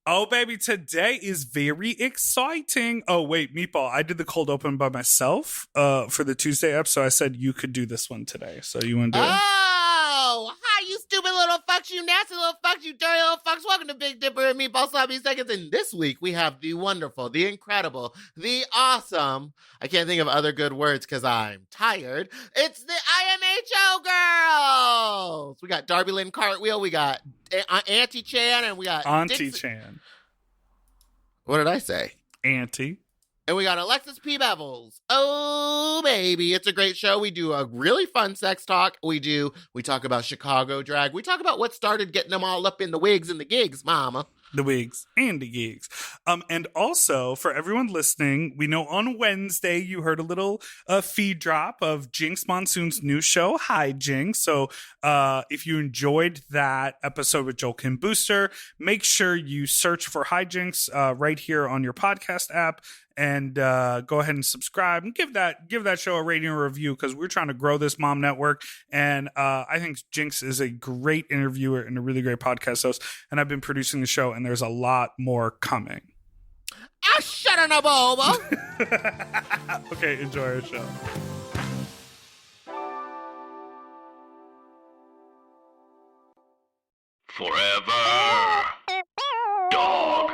Oh, baby, today is very exciting. Oh, wait, Meatball, I did the cold open by myself for the Tuesday episode. So I said you could do this one today. So you want to do it? Oh, hi, you stupid little fucks, you nasty little fucks, you dirty little fucks. Welcome to Big Dipper and Meatball Sloppy Seconds. And this week we have the wonderful, the incredible, the awesome. I can't think of other good words because I'm tired. It's the IMHO girls. We got Darby Lynn Cartwright, we got Aunty Chan, and we got Aunty Chan. What did I say? Auntie. And we got Alexis P. Bevels. Oh, baby. It's a great show. We do a really fun sex talk. We talk about Chicago drag. We talk about what started getting them all up in the wigs and the gigs, mama. The wigs and the gigs. And also, for everyone listening, we know on Wednesday you heard a little feed drop of Jinx Monsoon's new show, Hi Jinx. So if you enjoyed that episode with Joel Kim Booster, make sure you search for Hi Jinx right here on your podcast app. And go ahead and subscribe and give that show a rating or review because we're trying to grow this mom network. And I think Jinx is a great interviewer and a really great podcast host. And I've been producing the show, and there's a lot more coming. I shut in a boba. Okay, enjoy our show. Forever. Dog.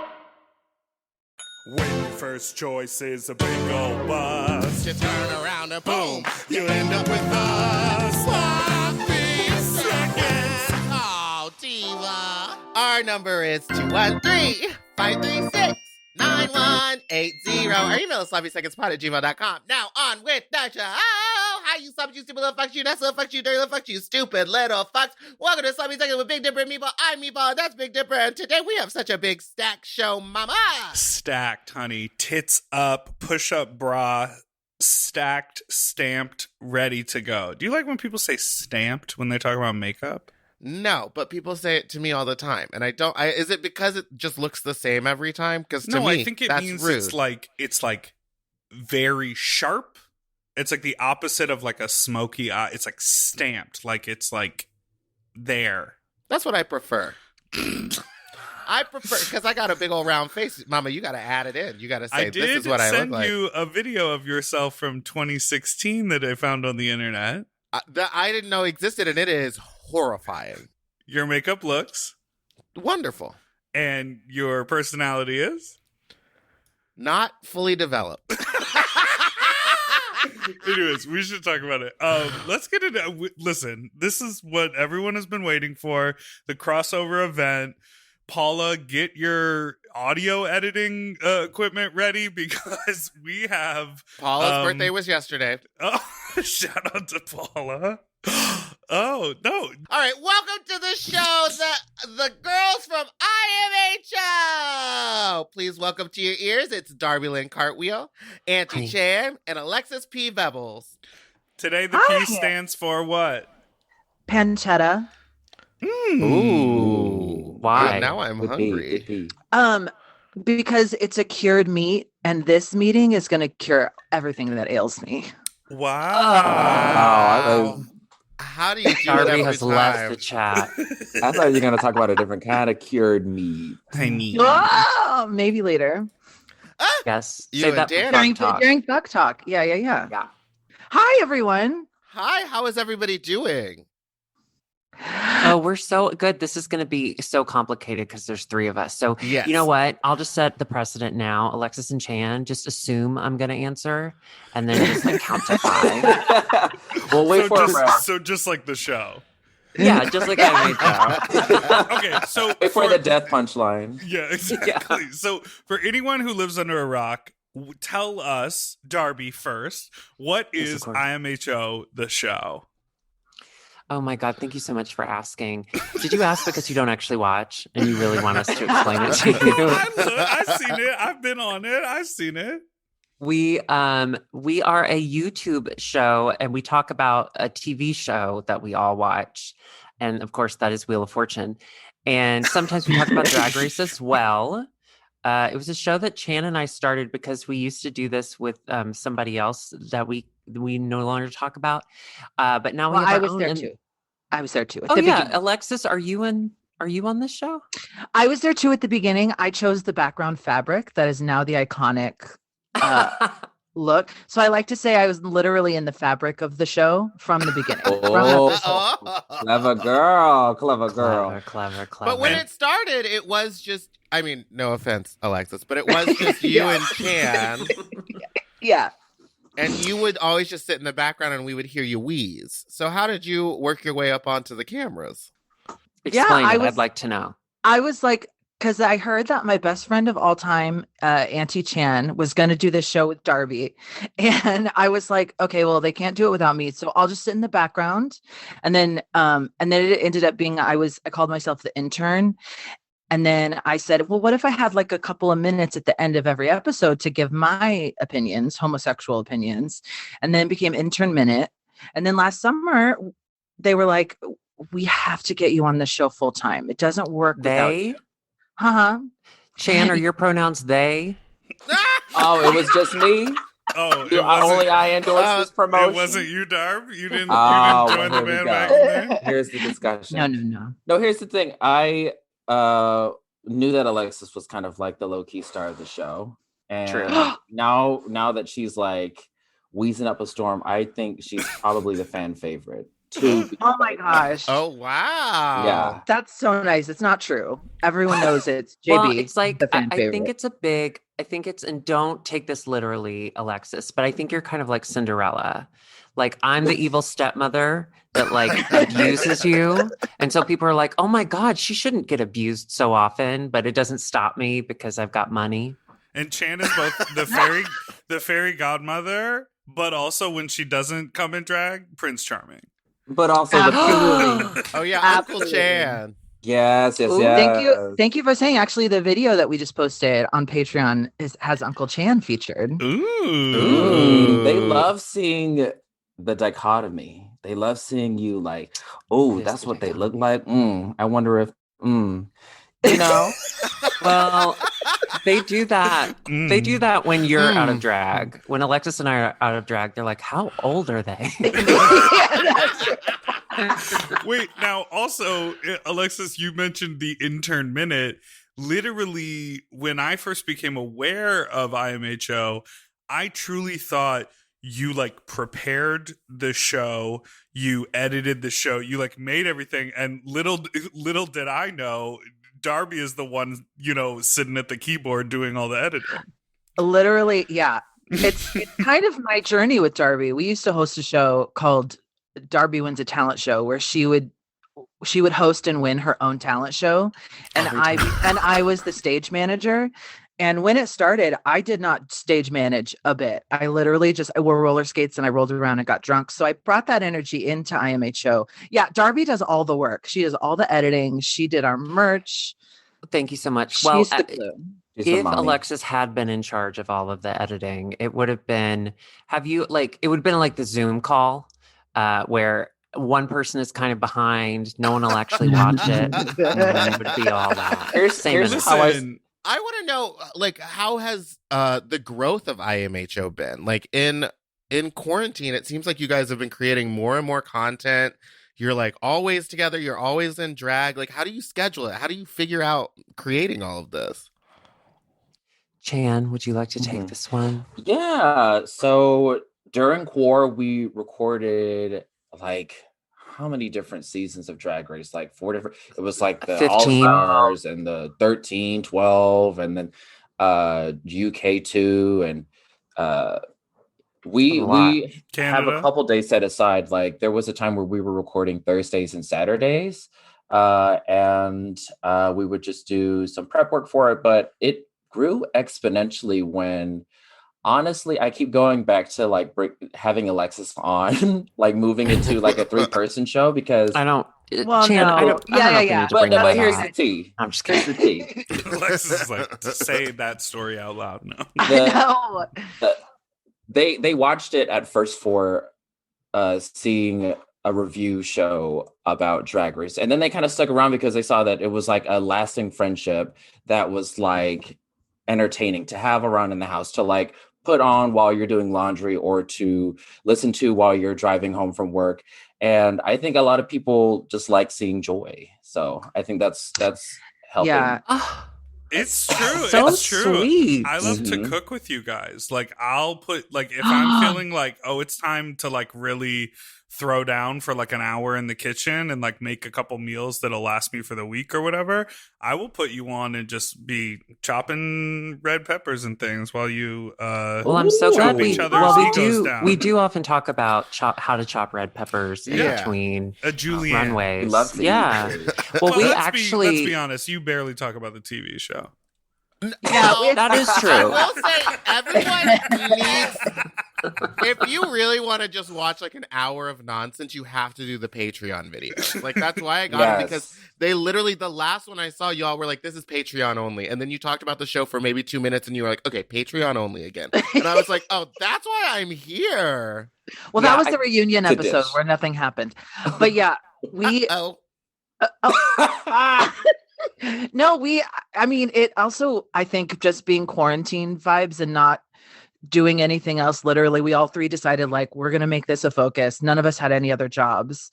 When your first choice is a big old bus, You turn around and boom, you end up with us. Sloppy Seconds. Oh, Diva. Our number is 213-536-9180. Our email is sloppysecondspot@gmail.com. Now on with the show. Hi, you sloppy, you stupid little fucks, you nasty little fucks, you dirty little fucks, you stupid little fucks. Welcome to Sloppy Seconds with Big Dipper and Meatball. I'm Meatball, and that's Big Dipper, and today we have such a big stack show, mama. stacked, honey. Tits up, push-up bra, stacked, stamped, ready to go. Do you like when people say stamped when they talk about makeup? No, but people say it to me all the time, and I don't. Is it because it just looks the same every time? Because to No, me, I think it that's means rude. it's like very sharp. It's like the opposite of like a smoky eye. It's like stamped, like it's like there. That's what I prefer. I prefer because I got a big old round face, Mama. You got to add it in. You got to say this is what I look like. I did send you a video of yourself from 2016 that I found on the internet. That I didn't know existed, and it is horrifying. Your makeup looks Wonderful. and your personality is. Not fully developed. Anyways, we should talk about it. Let's get into. Listen, this is what everyone has been waiting for: the crossover event. Paula, get your audio editing equipment ready because we have Paula's birthday was yesterday. Oh, shout out to Paula. Oh no! All right, welcome to the show, the girls from IMHO. Please welcome to your ears. It's Darby Lynn Cartwright, Aunty Chan, and Alexis P. Bevels. Today the P stands for what? Pancetta. Ooh, Why? Now I'm hungry. Because it's a cured meat, and this meeting is going to cure everything that ails me. Wow. How do you do it Darby every has time? left the chat. I thought you were going to talk about a different kind of cured meat. I mean, Oh, maybe later. Yes. You Say and that Dan. for Fuck Talk. During Fuck Talk. Yeah. Yeah. Hi, everyone. Hi, how is everybody doing? Oh, we're so good. This is going to be so complicated because there's three of us. So Yes. you know what? I'll just set the precedent now. Alexis and Chan, just assume I'm going to answer and then just like count to 5. We'll wait for so just like the show. Yeah, just like I made that. Okay, so wait for the death punchline. Yeah, exactly. So for anyone who lives under a rock, tell us, Darby, first, what Yes, of is course. IMHO The Show? Oh my God, thank you so much for asking. Did you ask because you don't actually watch and you really want us to explain it to you? I've seen it. I've been on it. I've seen it. We are a YouTube show and we talk about a TV show that we all watch. And of course, that is Wheel of Fortune. And sometimes we talk about Drag Race as well. It was a show that Chan and I started because we used to do this with somebody else that we no longer talk about. But now we have I our was own there and- too. I was there too. At Oh the yeah, beginning. Alexis, are you in Are you on this show? I was there too at the beginning. I chose the background fabric that is now the iconic look. So I like to say I was literally in the fabric of the show from the beginning. Clever girl. Clever. But when it started, it was just, I mean, no offense, Alexis, but it was just you and Chan. Yeah. And you would always just sit in the background and we would hear you wheeze. So how did you work your way up onto the cameras? Explain it. I'd like to know. I was like, because I heard that my best friend of all time, Aunty Chan, was going to do this show with Darby. And I was like, okay, well, they can't do it without me. So I'll just sit in the background. And then it ended up being, I called myself the intern. And then I said, well, what if I had like a couple of minutes at the end of every episode to give my opinions, homosexual opinions, and then it became Intern Minute. And then last summer, they were like, we have to get you on the show full time. It doesn't work without you. Chan, are your pronouns they? Oh, it was just me? Oh, only I endorsed this promotion. It wasn't you, Darb? You didn't Oh, join well, the here we bandwagon there? Here's the discussion. No. Here's the thing. I knew that Alexis was kind of like the low-key star of the show. And True. now that she's like wheezing up a storm, I think she's probably the fan favorite. Too. Oh my gosh. Oh, wow. Yeah. That's so nice. It's not true. Everyone knows it's JB. Well, it's like, the fan I think it's and don't take this literally, Alexis, but I think you're kind of like Cinderella. Like, I'm the evil stepmother that like abuses you. And so people are like, oh my God, she shouldn't get abused so often, but it doesn't stop me because I've got money. And Chan is both the fairy godmother, but also when she doesn't come in drag, Prince Charming. But also the Oh, yeah, Uncle Chan. Yes. Ooh, thank you for saying. Actually, the video that we just posted on Patreon has Uncle Chan featured. Ooh. They love seeing the dichotomy. They love seeing you like, oh, that's what they look like. I wonder if, you know. Well, they do that. They do that when you're out of drag. When Alexis and I are out of drag, they're like, how old are they? Wait, now also, Alexis, you mentioned the Intern Minute. Literally, when I first became aware of IMHO, I truly thought you like prepared the show, you edited the show, you like made everything, and little did I know, Darby is the one, sitting at the keyboard doing all the editing. Literally, yeah. It's kind of my journey with Darby. We used to host a show called Darby Wins a Talent Show, where she would host and win her own talent show, and I was the stage manager. And when it started, I did not stage manage a bit. I literally I wore roller skates and I rolled around and got drunk. So I brought that energy into IMHO. Yeah, Darby does all the work. She does all the editing. She did our merch. Thank you so much. She's Well, the glue. if Alexis had been in charge of all of the editing, it would have been, it would have been like the Zoom call where one person is kind of behind, no one will actually watch it. And it would be all that. Here's how I want to know, like, how has the growth of IMHO been? Like, in quarantine, it seems like you guys have been creating more and more content. You're, like, always together. You're always in drag. Like, how do you schedule it? How do you figure out creating all of this? Chan, would you like to take this one? Yeah. So during Quar, we recorded, like, how many different seasons of Drag Race? Like 4 different. It was like the 15. All-Stars and the 13, 12, and then UK2. And we have a couple days set aside. Like there was a time where we were recording Thursdays and Saturdays. And we would just do some prep work for it. But it grew exponentially when... Honestly, I keep going back to like having Alexis on, like moving into like a 3-person show because I don't. Well, Chan, no. I don't Yeah. But here's the tea. I'm just Here's kidding. the tea. Alexis is like, to say that story out loud. No. I know. They watched it at first for seeing a review show about Drag Race, and then they kind of stuck around because they saw that it was like a lasting friendship that was like entertaining to have around in the house to like put on while you're doing laundry or to listen to while you're driving home from work. And I think a lot of people just like seeing joy. So I think that's helping. Yeah. It's true. So it's true. sweet. I love to cook with you guys. Like I'll put like if I'm feeling like, oh, it's time to like really throw down for like an hour in the kitchen and like make a couple meals that'll last me for the week or whatever, I will put you on and just be chopping red peppers and things while you well, I'm so glad each other's egos down. We do often talk about how to chop red peppers in between a Julienne runways. We love to eat. Well, we let's actually let's be honest, you barely talk about the TV show. Yeah, that is true. I will say everyone needs. If you really want to just watch like an hour of nonsense, you have to do the Patreon video. Like that's why I got it, because they literally, the last one I saw, y'all were like, "This is Patreon only," and then you talked about the show for maybe 2 minutes, and you were like, "Okay, Patreon only again," and I was like, "Oh, that's why I'm here." Well, that was the reunion episode where nothing happened, but yeah, we. No, I mean, it also, I think, just being quarantine vibes and not doing anything else. Literally, we all three decided like, we're going to make this a focus. None of us had any other jobs.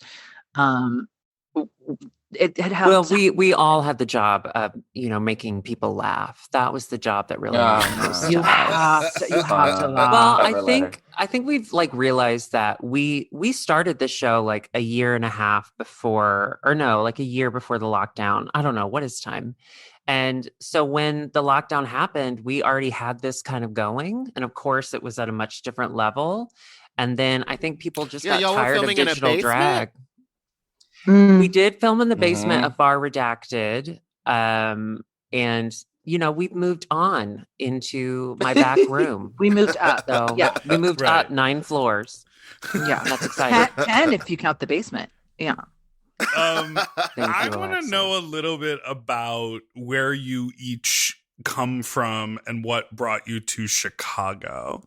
It helped. Well, we all had the job of, making people laugh. That was the job that really matters. You have to laugh. Well, I think we've like realized that we started the show like a year and a half before, or no, like a year before the lockdown. I don't know what is time. And so when the lockdown happened, we already had this kind of going. And of course it was at a much different level. And then I think people just got tired of digital drag. We did film in the basement of Bar Redacted. And, we've moved on into my back room. We moved up. So we moved up 9 floors. Yeah. That's exciting. 10 if you count the basement. Yeah. I want to know a little bit about where you each come from and what brought you to Chicago.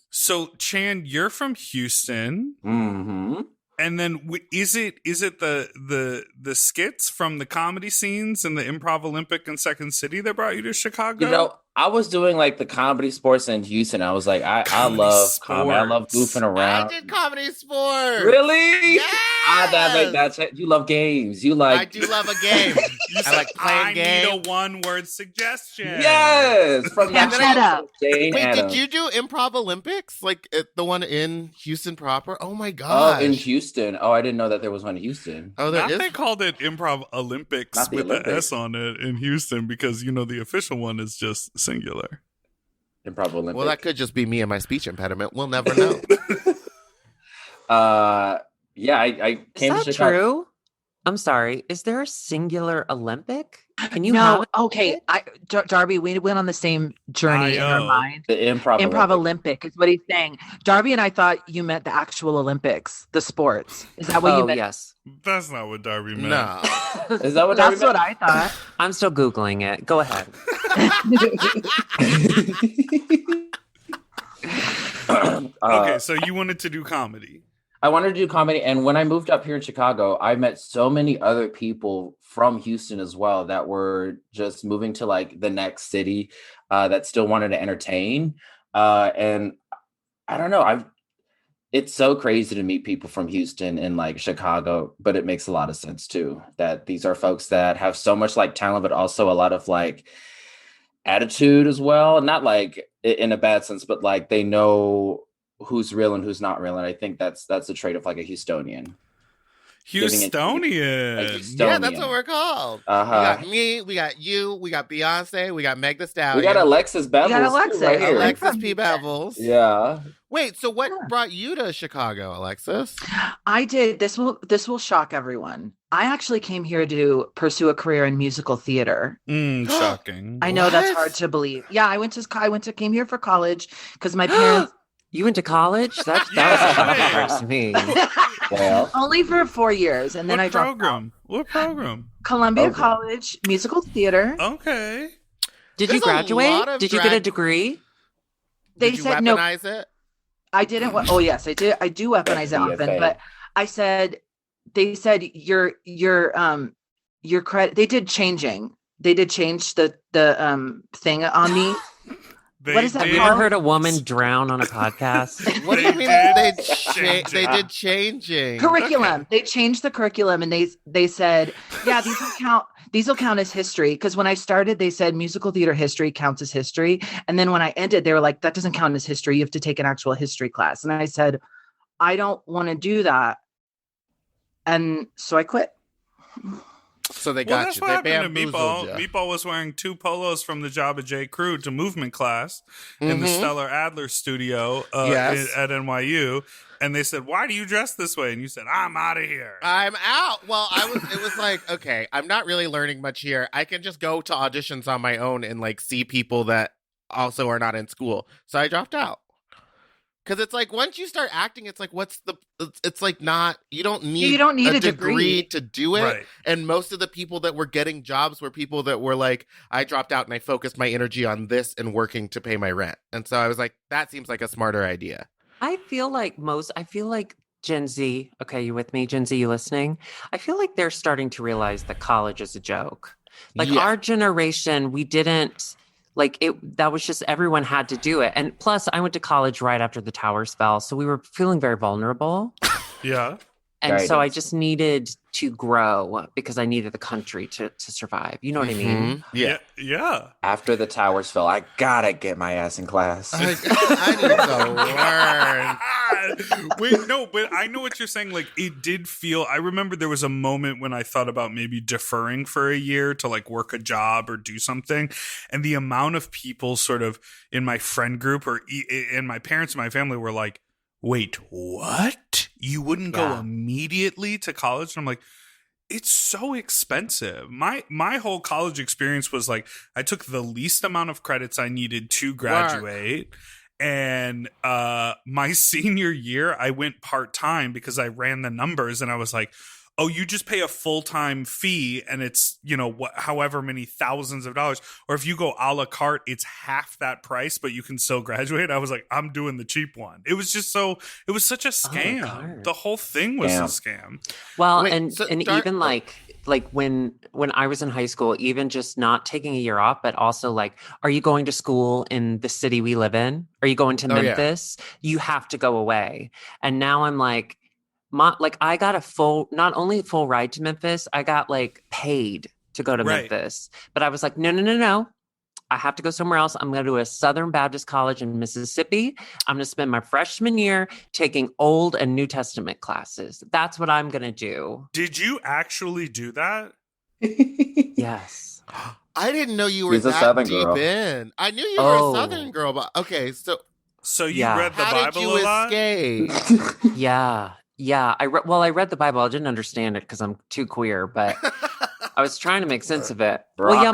So Chan, you're from Houston. Mm-hmm. And then is it the skits from the comedy scenes and the Improv Olympic in Second City that brought you to Chicago? I was doing like the comedy sports in Houston. I was like, I love comedy. I love goofing around. I did comedy sports. Really? Yeah. That's it. You love games. You like. I do love a game. I like playing games. I need a one-word suggestion. Yes. From that. Wait, did you do Improv Olympics? Like the one in Houston proper? Oh my god. Oh, in Houston. Oh, I didn't know that there was one in Houston. Oh, there is. They called it Improv Olympics with the S on it in Houston because the official one is just singular. Improv Olympics. Well, that could just be me and my speech impediment. We'll never know. Yeah, I came to Chicago. True? I'm sorry. Is there a singular Olympic? Can you No, okay. Darby, we went on the same journey in our mind. The Improv Olympic is what he's saying. Darby and I thought you meant the actual Olympics, the sports. Is that what you meant? Yes. That's not what Darby meant. No. Is that what Darby meant? That's what I thought. I'm still Googling it. Go ahead. Okay, so you wanted to do comedy. I wanted to do comedy, and when I moved up here in Chicago, I met so many other people from Houston as well that were just moving to like the next city that still wanted to entertain. And I don't know, it's so crazy to meet people from Houston and like Chicago, but it makes a lot of sense too, that these are folks that have so much like talent, but also a lot of like attitude as well. Not like in a bad sense, but like they know who's real and who's not real, and I think that's a trait of like a Houstonian. Houstonian. Yeah, that's what we're called. We got me, we got you, we got Beyonce, we got Meg Thee Stallion. We got Alexis Bevels. Alexis P. Bevels. Yeah. Wait, so what brought you to Chicago, Alexis? I did. This will shock everyone. I actually came here to pursue a career in musical theater. Shocking. I know that's hard to believe. Yeah, came here for college because my parents. You went to college? That was a surprise to me. Well, only for 4 years, and then I dropped out. What program? Columbia College Musical Theater. Okay. Did you graduate? Did you get a degree? Did you weaponize it? I didn't. Oh yes, I did. I do weaponize it often, but I said. They said your credit. They did change the thing on me. What is that? Have you ever heard a woman drown on a podcast? What do you mean they did changing? Curriculum. Okay. They changed the curriculum, and they said, yeah, these will count as history. Because when I started, they said musical theater history counts as history. And then when I ended, they were like, that doesn't count as history. You have to take an actual history class. And I said, I don't want to do that. And so I quit. So they got that's you. what They happened to bamboozled Meatball. you. Meatball was wearing 2 polos from the Jabba J Crew to movement class in the Stellar Adler studio at NYU. And they said, why do you dress this way? And you said, I'm out of here. I'm out. Well, it was like, okay, I'm not really learning much here. I can just go to auditions on my own and like see people that also are not in school. So I dropped out. Because it's like, once you start acting, it's like, it's like not, you don't need a degree to do it. Right. And most of the people that were getting jobs were people that were like, I dropped out and I focused my energy on this and working to pay my rent. And so I was like, that seems like a smarter idea. I feel like Gen Z, okay, you with me? Gen Z, you listening? I feel like they're starting to realize that college is a joke. Like our generation, we didn't... Like that was just, everyone had to do it. And plus I went to college right after the towers fell. So we were feeling very vulnerable. Yeah. And so I just needed to grow because I needed the country to survive. You know what I mean? Yeah. Yeah. After the towers fell, I gotta get my ass in class. I need to learn. Wait, no, but I know what you're saying. Like, it did feel, I remember there was a moment when I thought about maybe deferring for a year to like work a job or do something. And the amount of people sort of in my friend group or in my parents and my family were like, wait, what? You wouldn't go immediately to college? And I'm like, it's so expensive. My whole college experience was like, I took the least amount of credits I needed to graduate. And my senior year, I went part-time because I ran the numbers and I was like, oh, you just pay a full-time fee and it's, however many thousands of dollars. Or if you go a la carte, it's half that price, but you can still graduate. I was like, I'm doing the cheap one. It was just it was such a scam. The whole thing was a scam. Well, even like when I was in high school, even just not taking a year off, but also like, are you going to school in the city we live in? Are you going to Memphis? You have to go away. And now I'm like, I got not only a full ride to Memphis, I got like paid to go to Memphis. But I was like, no. I have to go somewhere else. I'm going to do a Southern Baptist college in Mississippi. I'm going to spend my freshman year taking Old and New Testament classes. That's what I'm going to do. Did you actually do that? Yes. I didn't know you were that deep in. I knew you were a Southern girl, but okay, so you read the Bible did you a lot? escape? Yeah. I read the Bible. I didn't understand it because I'm too queer, but I was trying to make sense of it. My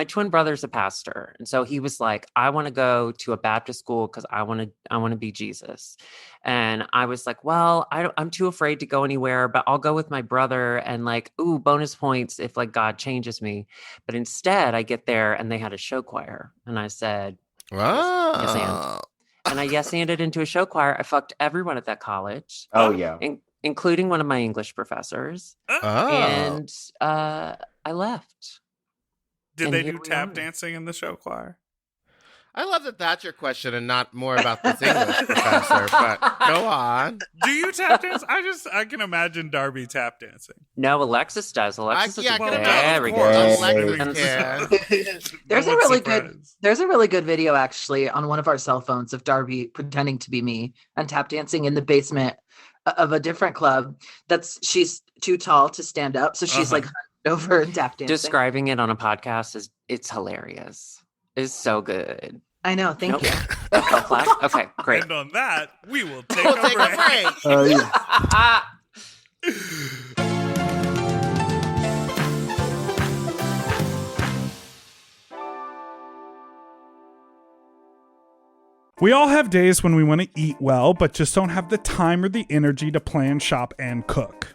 twin brother's a pastor. And so he was like, I want to go to a Baptist school because I want to be Jesus. And I was like, well, I'm too afraid to go anywhere, but I'll go with my brother and like, ooh, bonus points if like God changes me. But instead I get there and they had a show choir. And I said, yes, and I yes-anded into a show choir. I fucked everyone at that college. Oh, yeah. Including one of my English professors. And I left. Did they do tap dancing in the show choir? I love that that's your question and not more about this English professor, but go on. Do you tap dance? I can imagine Darby tap dancing. No, Alexis does. Alexis is very good. There's a really good video actually on one of our cell phones of Darby pretending to be me and tap dancing in the basement of a different club. She's too tall to stand up, so she's like over and tap dancing. Describing it on a podcast it's hilarious. It's so good. I know. Thank you. Okay, great. And on that, we will take a break. We all have days when we want to eat well, but just don't have the time or the energy to plan, shop, and cook.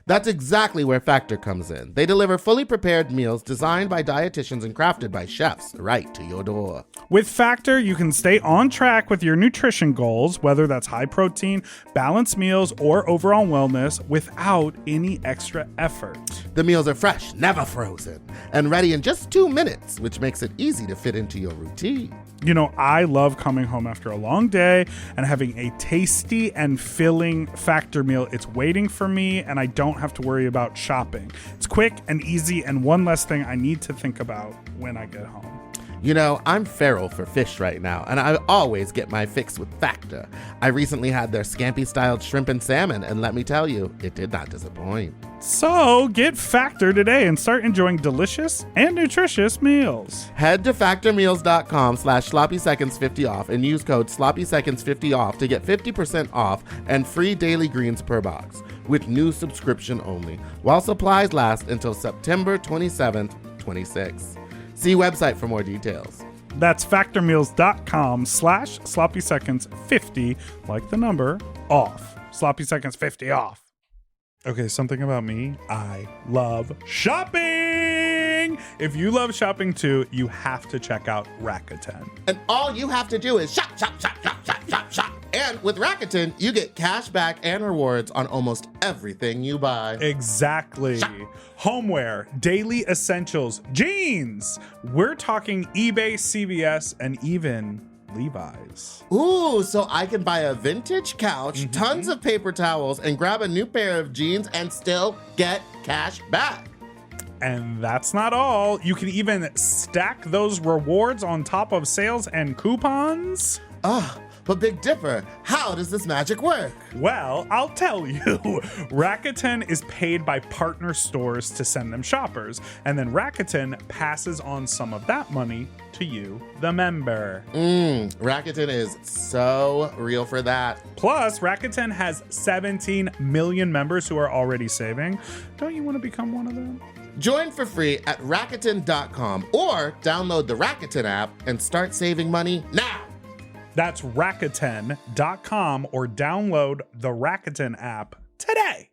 That's exactly where Factor comes in. They deliver fully prepared meals designed by dietitians and crafted by chefs right to your door. With Factor, you can stay on track with your nutrition goals, whether that's high protein, balanced meals, or overall wellness, without any extra effort. The meals are fresh, never frozen, and ready in just 2 minutes, which makes it easy to fit into your routine. You know, I love coming home after a long day and having a tasty and filling Factor meal. It's waiting for me, and I don't have to worry about shopping. It's quick and easy, and one less thing I need to think about when I get home. You know, I'm feral for fish right now, and I always get my fix with Factor. I recently had their scampi-styled shrimp and salmon, and let me tell you, it did not disappoint. So get Factor today and start enjoying delicious and nutritious meals. Head to factormeals.com/sloppyseconds50 off and use code sloppyseconds50 off to get 50% off and free daily greens per box with new subscription only, while supplies last until September 27th, 26. See website for more details. That's factormeals.com/sloppyseconds50, like the number, off. Sloppy Seconds 50 off. Okay, something about me. I love shopping. If you love shopping too, you have to check out Rakuten. And all you have to do is shop, shop, shop, shop, shop, shop, shop. And with Rakuten, you get cash back and rewards on almost everything you buy. Exactly. Shop. Homeware, daily essentials, jeans. We're talking eBay, CVS, and even Levi's. Ooh, so I can buy a vintage couch, tons of paper towels, and grab a new pair of jeans and still get cash back. And that's not all. You can even stack those rewards on top of sales and coupons. But Big Dipper, how does this magic work? Well, I'll tell you. Rakuten is paid by partner stores to send them shoppers, and then Rakuten passes on some of that money to you, the member. Rakuten is so real for that. Plus, Rakuten has 17 million members who are already saving. Don't you want to become one of them? Join for free at Rakuten.com or download the Rakuten app and start saving money now. That's Rakuten.com or download the Rakuten app today.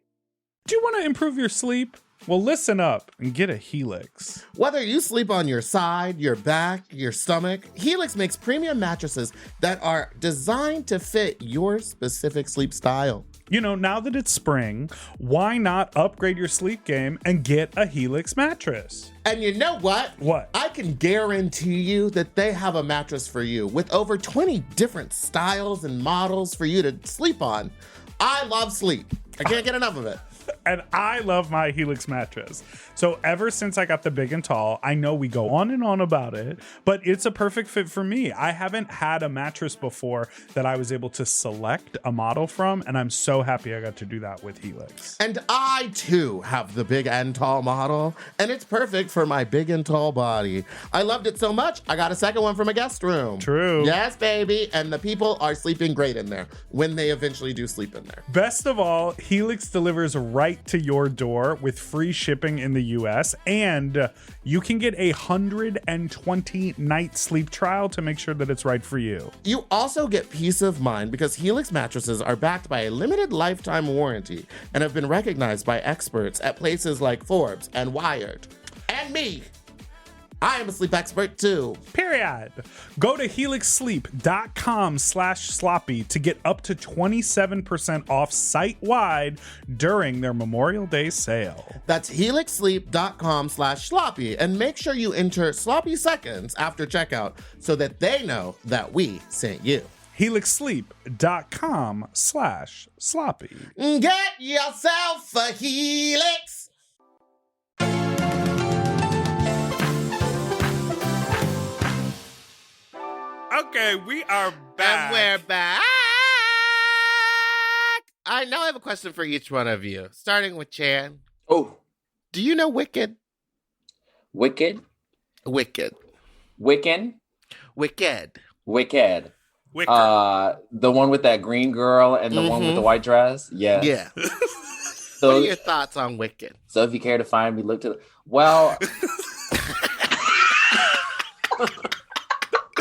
Do you want to improve your sleep? Well, listen up and get a Helix. Whether you sleep on your side, your back, your stomach, Helix makes premium mattresses that are designed to fit your specific sleep style. You know, now that it's spring, why not upgrade your sleep game and get a Helix mattress? And you know what? What? I can guarantee you that they have a mattress for you with over 20 different styles and models for you to sleep on. I love sleep. I can't get enough of it. And I love my Helix mattress. So ever since I got the big and tall, I know we go on and on about it, but it's a perfect fit for me. I haven't had a mattress before that I was able to select a model from, and I'm so happy I got to do that with Helix. And I too have the big and tall model, and it's perfect for my big and tall body. I loved it so much, I got a second one from a guest room. True. Yes, baby. And the people are sleeping great in there when they eventually do sleep in there. Best of all, Helix delivers right to your door with free shipping in the US, and you can get a 120-night sleep trial to make sure that it's right for you. You also get peace of mind because Helix mattresses are backed by a limited lifetime warranty and have been recognized by experts at places like Forbes and Wired. And me. I am a sleep expert too. Period. Go to helixsleep.com/sloppy to get up to 27% off site-wide during their Memorial Day sale. That's helixsleep.com/sloppy, and make sure you enter sloppy seconds after checkout so that they know that we sent you. helixsleep.com/sloppy. Get yourself a Helix. Okay, we are back. And we're back. I now have a question for each one of you, starting with Chan. Oh, Do you know Wicked? Wicked, Wicked. Wiccan, Wicked. Wicked. Wicker. The one with that green girl and the one with the white dress. Yeah. Yeah. So, What are your thoughts on Wicked? so if you care to find me, look to the well.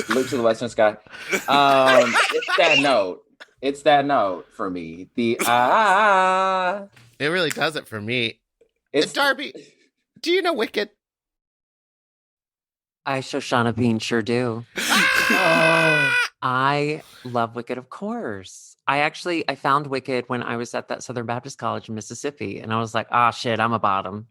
Look to the western sky. It's that note. It's that note for me. The It really does it for me. It's Darby, do you know Wicked? I, Shoshana Bean, sure do. Oh. I love Wicked, of course. I found Wicked when I was at that Southern Baptist College in Mississippi, and I was like, shit, I'm a bottom.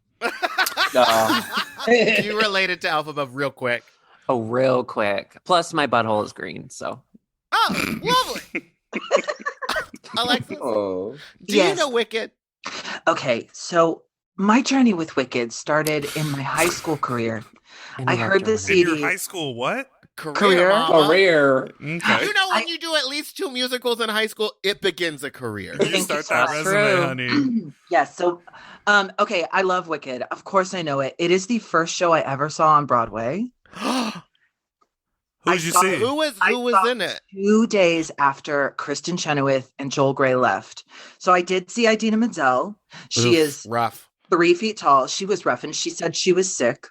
You related to Alphaba real quick. Oh, real quick. Plus, my butthole is green, so. Oh, lovely. Alexis, Oh. do you Yes. know Wicked? Okay, so my journey with Wicked started in my high school career. I heard the In your CD. high school, what? Career? mama. Career. Okay. You know, when you do at least 2 musicals in high school, it begins a career. You Thank start you so that much. resume, True. honey. Yes, so okay, I love Wicked. Of course I know it. It is the first show I ever saw on Broadway. Who did you saw- see? Who was saw in it? 2 days after Kristen Chenoweth and Joel Grey left. So I did see Idina Menzel. She Oof, is rough. 3 feet tall. She was rough and she said she was sick.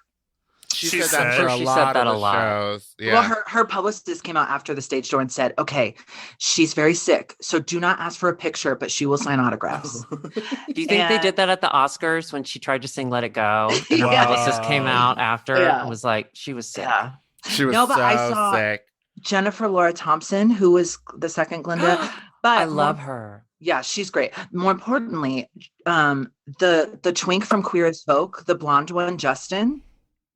She She said that said- for a She lot said that of a the lot. shows. Yeah. Well, her publicist came out after the stage door and said, okay, she's very sick. So do not ask for a picture, but she will sign autographs. Do you think they And- did that at the Oscars when she tried to sing Let It Go? And her Yeah. publicist came out after Yeah. and was like, she was sick. Yeah. She was No, but so I saw- sick. Jennifer Laura Thompson, who was the second Glinda. But I love her. Yeah, she's great. More importantly, the twink from Queer as Folk, the blonde one, Justin,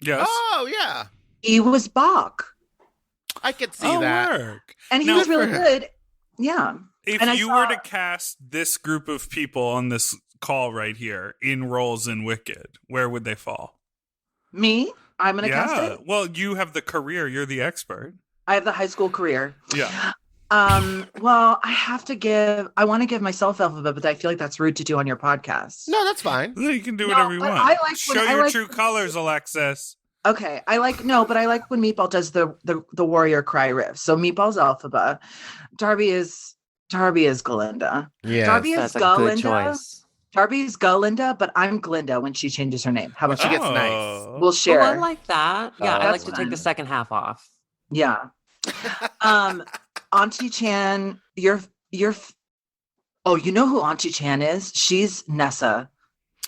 Yes. Oh, yeah. he was Bach. I could see that. Work. And he Now, was really for- good. Yeah. If And I you saw- were to cast this group of people on this call right here in roles in Wicked, where would they fall? Me, I'm going to cast it. Well, you have the career. You're the expert. I have the high school career. Yeah. Well, I want to give myself alphabet, but I feel like that's rude to do on your podcast. No, that's fine. You can do No, whatever you but want. I like Show when- I your like- true colors, Alexis. Okay, I like when Meatball does the warrior cry riff. So Meatball's alphabet. Darby is Galinda. Yeah. Darby is That's a good Galinda. choice. Darby's Galinda, but I'm Glinda when she changes her name. How about She that? gets nice. Oh. We'll share. Oh, I like that. Yeah, I like That's to take fun. the second half off. Yeah. Aunty Chan, you're oh, you know who Aunty Chan is? She's Nessa.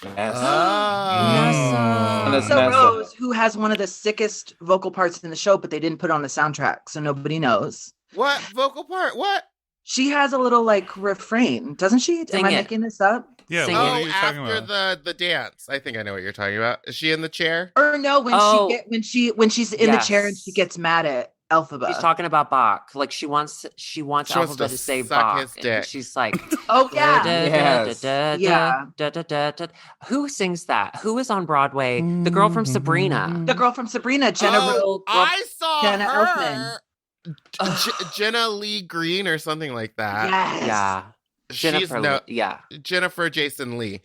Yes. Oh. That's So Nessa. Rose, who has one of the sickest vocal parts in the show, but they didn't put it on the soundtrack, so nobody knows. What vocal part? What? She has a little like refrain, doesn't she? Sing Am I it. making this up? Yeah, Sing what it. are Oh, you talking after about? the dance. I think I know what you're talking about. Is she in the chair? Or no, when Oh. when she's in the chair and she Yes. gets mad at Elphaba. She's talking about Bach. Like she wants She wants Alphabet to to say suck Bach. his And dick. she's like, Oh yeah. Yes. yeah. Who sings that? Who is on Broadway? The girl from Sabrina. The girl from Sabrina, Jenna Oh, Rose. I saw Jenna her. Elfman. Jenna Lee Green or something like that. Yes. Yeah. She's Jennifer. Yeah. Jennifer Jason Lee.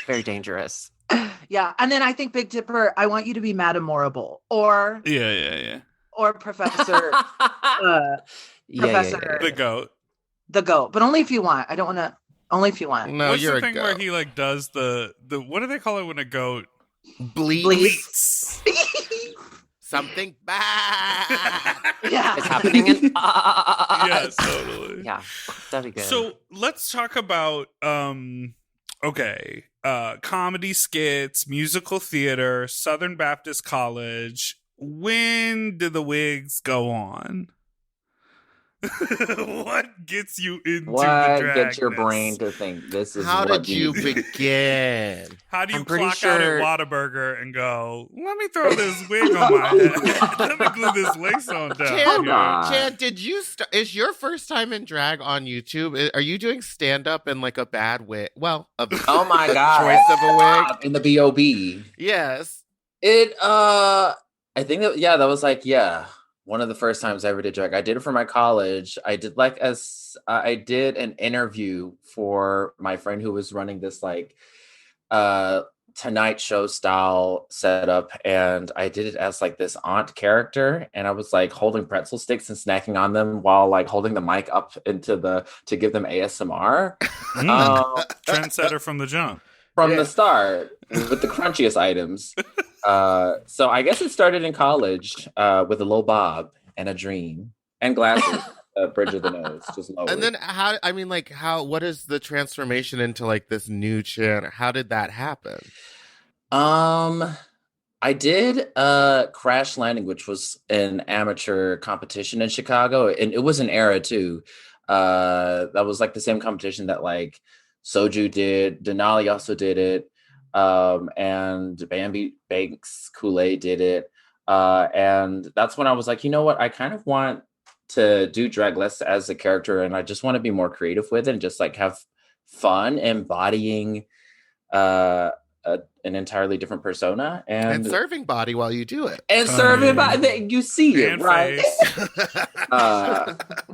Very dangerous. Yeah. And then I think Big Dipper, I want you to be Madame Morrible or Yeah. Professor Professor- The goat. the Goat. But only if you want. I don't want to only if you want. No, What's you're the a thing goat. where he like does the what do they call it when a goat Bleeds. Something bad. Yeah. It's happening in Yeah, totally. Yeah. That'd be good. So let's talk about comedy skits, musical theater, Southern Baptist College. When did the wigs go on? What gets you into What the drag? gets your brain to think this is How what did you begin? How do you I'm pretty clock out sure- at Whataburger and go, let me throw this wig on my head. Let me glue this lace on down. Chan, here." Chan, did you is your first time in drag on YouTube? Are you doing stand up in like a bad wig? Well, Oh my god! choice of a wig. In the B.O.B. Yes. I think that was like one of the first times I ever did drag. I did it for my college. I did I did an interview for my friend who was running this like Tonight Show style setup, and I did it as like this aunt character, and I was like holding pretzel sticks and snacking on them while like holding the mic up to give them ASMR. Trendsetter from the jump. From the start with the crunchiest items. So I guess it started in college with a little bob and a dream and glasses. bridge of the nose, just lower. And then what is the transformation into like this new Chan? How did that happen? I did Crash Landing, which was an amateur competition in Chicago, and it was an era too. That was like the same competition that like Soju did. Denali also did it, and Bambi Banks Kool-Aid did it. And that's when I was like, you know what? I kind of want to do drag less as a character, and I just want to be more creative with it and just like have fun embodying an entirely different persona and serving body while you do it. And serving body, you see it, right?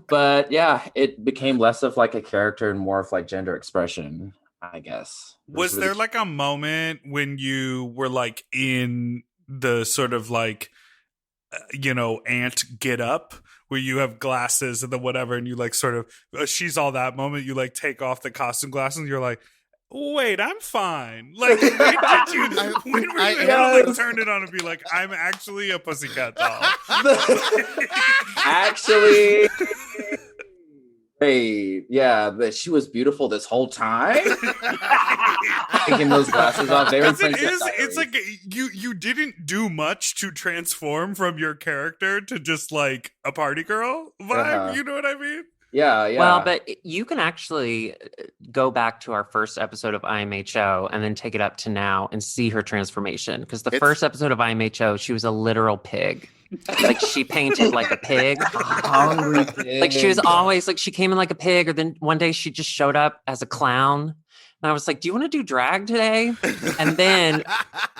But yeah, it became less of like a character and more of like gender expression, I guess. Was there like a moment when you were like in the sort of like, ant get up where you have glasses and the whatever, and you like sort of, she's all that moment, you like take off the costume glasses and you're like, wait, I'm fine. Like, when were you able to like turn it on and be like, I'm actually a pussycat doll? Actually, hey, yeah, but she was beautiful this whole time. Taking those glasses off, it's like you didn't do much to transform from your character to just like a party girl vibe. You know what I mean? Yeah. Well, but you can actually go back to our first episode of IMHO and then take it up to now and see her transformation. Because the first episode of IMHO, she was a literal pig. Like she painted like a pig. Hungry pig. Like she was always like, she came in like a pig, or then one day she just showed up as a clown. And I was like, do you want to do drag today? And then,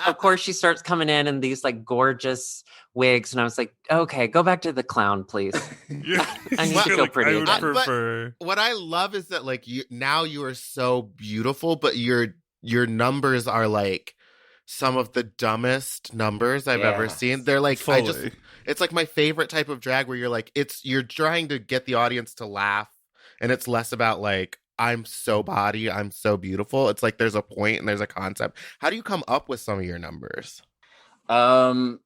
of course, she starts coming in these like gorgeous wigs. And I was like, okay, go back to the clown, please. I need to feel pretty again. What I love is that like you are so beautiful, but your numbers are like some of the dumbest numbers I've ever seen. They're like, it's like my favorite type of drag where you're like, you're trying to get the audience to laugh. And it's less about like, I'm so body, I'm so beautiful. It's like there's a point and there's a concept. How do you come up with some of your numbers? Getting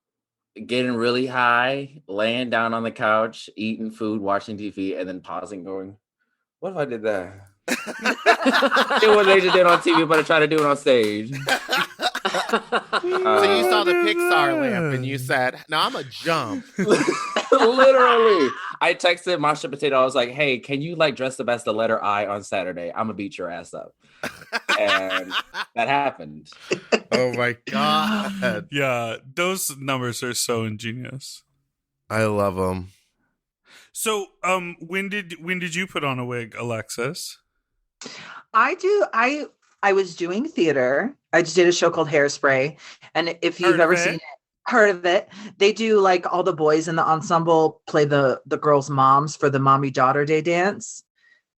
really high, laying down on the couch, eating food, watching TV, and then pausing, going, what if I did that? Do what they just did on TV, but I try to do it on stage. So you saw the Pixar lamp and you said, no, I'm a jump. Literally. I texted Masha Potato. I was like, hey, can you like dress up as the letter I on Saturday? I'm gonna beat your ass up. And that happened. Oh my God. Yeah, those numbers are so ingenious. I love them. So when did you put on a wig, Alexis? I was doing theater. I just did a show called Hairspray. And if you've ever seen it, heard of it, they do like all the boys in the ensemble play the girls' moms for the Mommy Daughter Day dance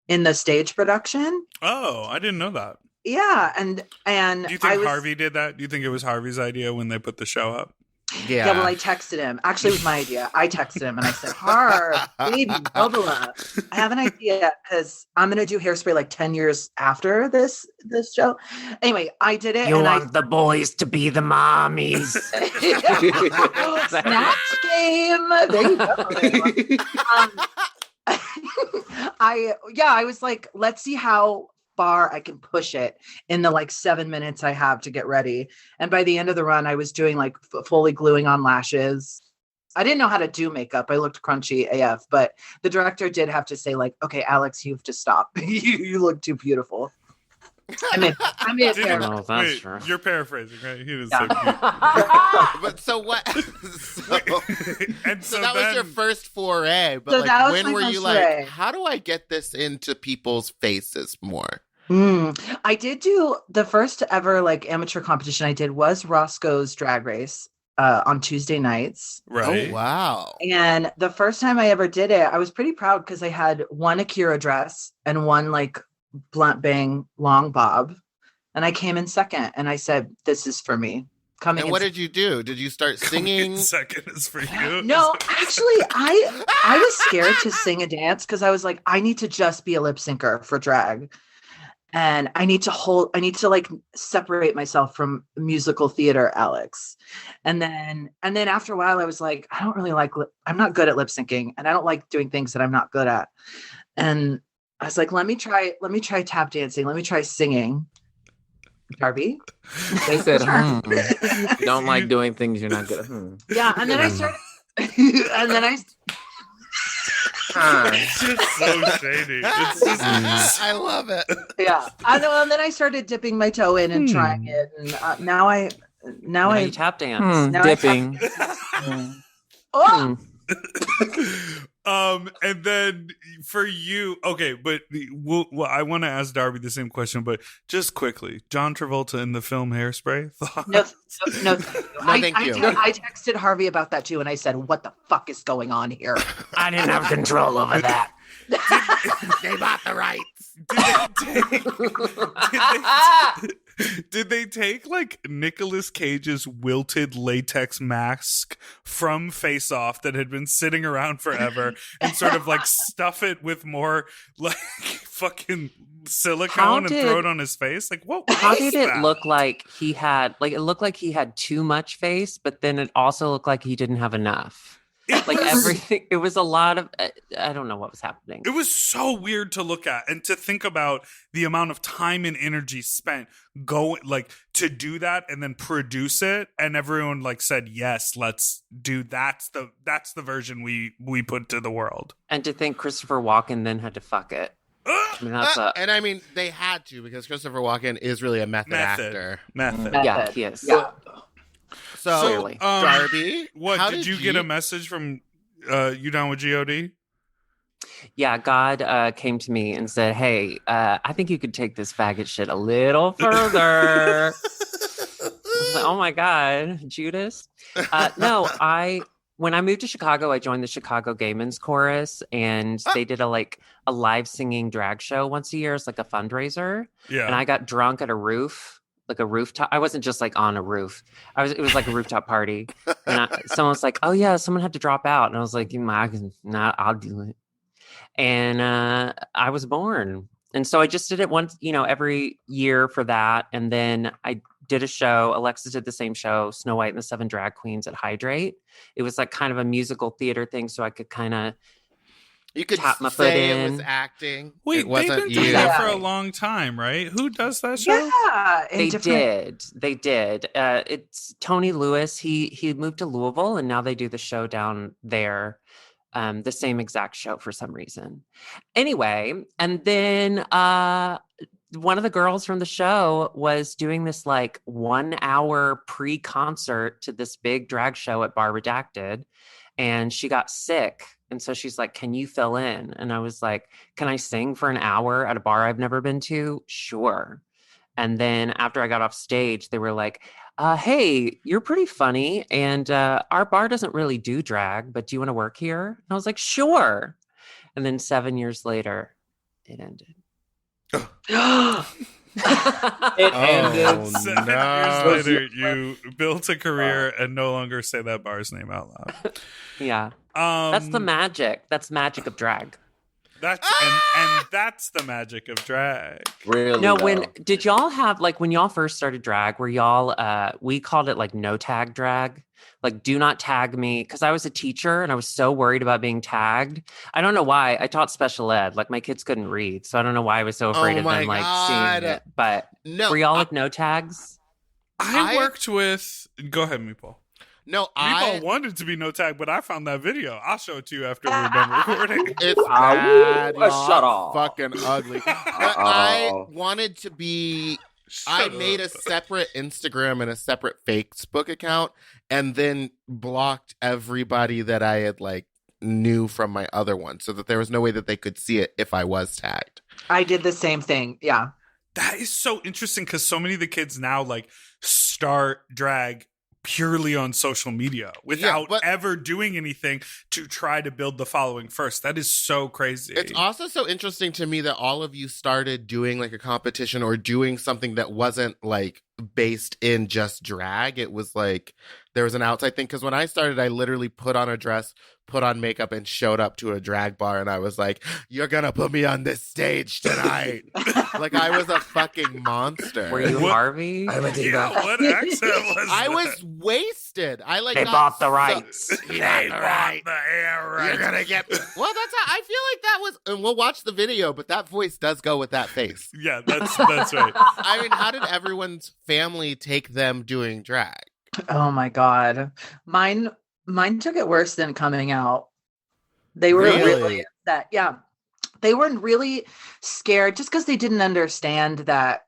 in the stage production. Oh, I didn't know that. Yeah. And do you think Harvey did that? Do you think it was Harvey's idea when they put the show up? Yeah, well, I texted him. Actually, it was my idea. I texted him and I said, Harv, baby, bubble up. I have an idea because I'm going to do Hairspray like 10 years after this show. Anyway, I did it. You want the boys to be the mommies. Snatch game. There you go. I was like, let's see how far I can push it in the like 7 minutes I have to get ready. And by the end of the run, I was doing like fully gluing on lashes. I didn't know how to do makeup. I looked crunchy AF, but the director did have to say like, okay, Alex, you have to stop. you look too beautiful. I mean, that's true. You're paraphrasing, right? He was Yeah. so cute. But so what? And so that was your first foray. But So like, when my were you first foray. like, how do I get this into people's faces more? I did do the first ever like amateur competition I did was Roscoe's Drag Race on Tuesday nights. Right. Oh, wow. And the first time I ever did it, I was pretty proud because I had one Akira dress and one like blunt bang long bob. And I came in second and I said, this is for me. And what did you do? Did you start singing? Second is for you. No, actually, I was scared to sing a dance because I was like, I need to just be a lip syncer for drag. and I need to like separate myself from musical theater, Alex. And then after a while I was like, I don't really like, I'm not good at lip syncing, and I don't like doing things that I'm not good at. And I was like, let me try tap dancing. Let me try singing. Darby? They said, You don't like doing things you're not good at. Yeah. And then I started, and then It's just so shady. It's just, I love it. yeah. I know. And then I started dipping my toe in and trying it. And now I tap dance. now Dipping. oh, and then for you, okay, but I want to ask Darby the same question, but just quickly, John Travolta in the film Hairspray. no, thank you. you. I texted Harvey about that too, and I said, "What the fuck is going on here?" I didn't have control over that. They bought the rights. Did they take like Nicolas Cage's wilted latex mask from Face Off that had been sitting around forever and sort of like stuff it with more like fucking silicone and throw it on his face? Like, what? How did it look like he had? Like, it looked like he had too much face, but then it also looked like he didn't have enough. Like everything, it was a lot of, I don't know what was happening. It was so weird to look at and to think about the amount of time and energy spent going like to do that and then produce it. And everyone like said, yes, let's do that's the version we put to the world. And to think Christopher Walken then had to fuck it. I mean, that's And I mean, they had to, because Christopher Walken is really a method actor. Method. he is. Yeah. So, Darby, what did you get a message from You Down with God? Yeah, God came to me and said, hey, I think you could take this faggot shit a little further. I was like, oh my God, Judas. No, when I moved to Chicago, I joined the Chicago Gay Men's Chorus, and they did a live singing drag show once a year. It's like a fundraiser. Yeah. And I got drunk at a roof. Like a rooftop. I wasn't just like on a roof. It was like a rooftop party. And someone was like, oh yeah, someone had to drop out. And I was like, I'll do it. And I was born. And so I just did it once, every year for that. And then I did a show. Alexis did the same show, Snow White and the Seven Drag Queens at Hydrate. It was like kind of a musical theater thing. So I could kind of, you could tap my foot say in. It was acting. Wait, it wasn't they've been doing that for a long time, right? Who does that show? Yeah, They did. It's Tony Lewis. He moved to Louisville, and now they do the show down there. The same exact show for some reason. Anyway, and then one of the girls from the show was doing this like 1 hour pre-concert to this big drag show at Bar Redacted, and she got sick. And so she's like, can you fill in? And I was like, can I sing for an hour at a bar I've never been to? Sure. And then after I got off stage, they were like, hey, you're pretty funny. And our bar doesn't really do drag, but do you want to work here? And I was like, sure. And then 7 years later, it ended. It ended. 7 years later, you built a career and no longer say that bar's name out loud. Yeah. That's the magic. That's magic of drag. That's and that's the magic of drag. Really? No, did y'all have when y'all first started drag, were y'all we called it like no tag drag? Like, do not tag me, because I was a teacher and I was so worried about being tagged. I don't know why. I taught special ed. Like, my kids couldn't read, so I don't know why I was so afraid of them seeing it. But no, were y'all like no tags? I worked with. Go ahead, Meatball. No, Meatball wanted to be no tag, but I found that video. I'll show it to you after we're done recording. It's bad. Shut off. Fucking ugly. But I wanted to be. I made a separate Instagram and a separate Facebook account, and then blocked everybody that I had knew from my other one, so that there was no way that they could see it if I was tagged. I did the same thing. Yeah. That is so interesting, because so many of the kids now start drag purely on social media without ever doing anything to try to build the following first. That is so crazy. It's also so interesting to me that all of you started doing a competition or doing something that wasn't based in just drag. It was like there was an outside thing, because when I started, I literally put on a dress, put on makeup, and showed up to a drag bar, and I was like, "You're gonna put me on this stage tonight." Like I was a fucking monster. Were you Harvey? I'm a diva. Yeah, what accent was I that? was wasted. I like They got bought the so- rights. He They bought the bought right. the air rights. You're gonna get. Well, that's how I feel like that was. And we'll watch the video, but that voice does go with that face. Yeah, that's right. I mean, how did everyone's family take them doing drag? Oh my God. Mine took it worse than coming out. They were really upset. Yeah. They weren't really scared just because they didn't understand that.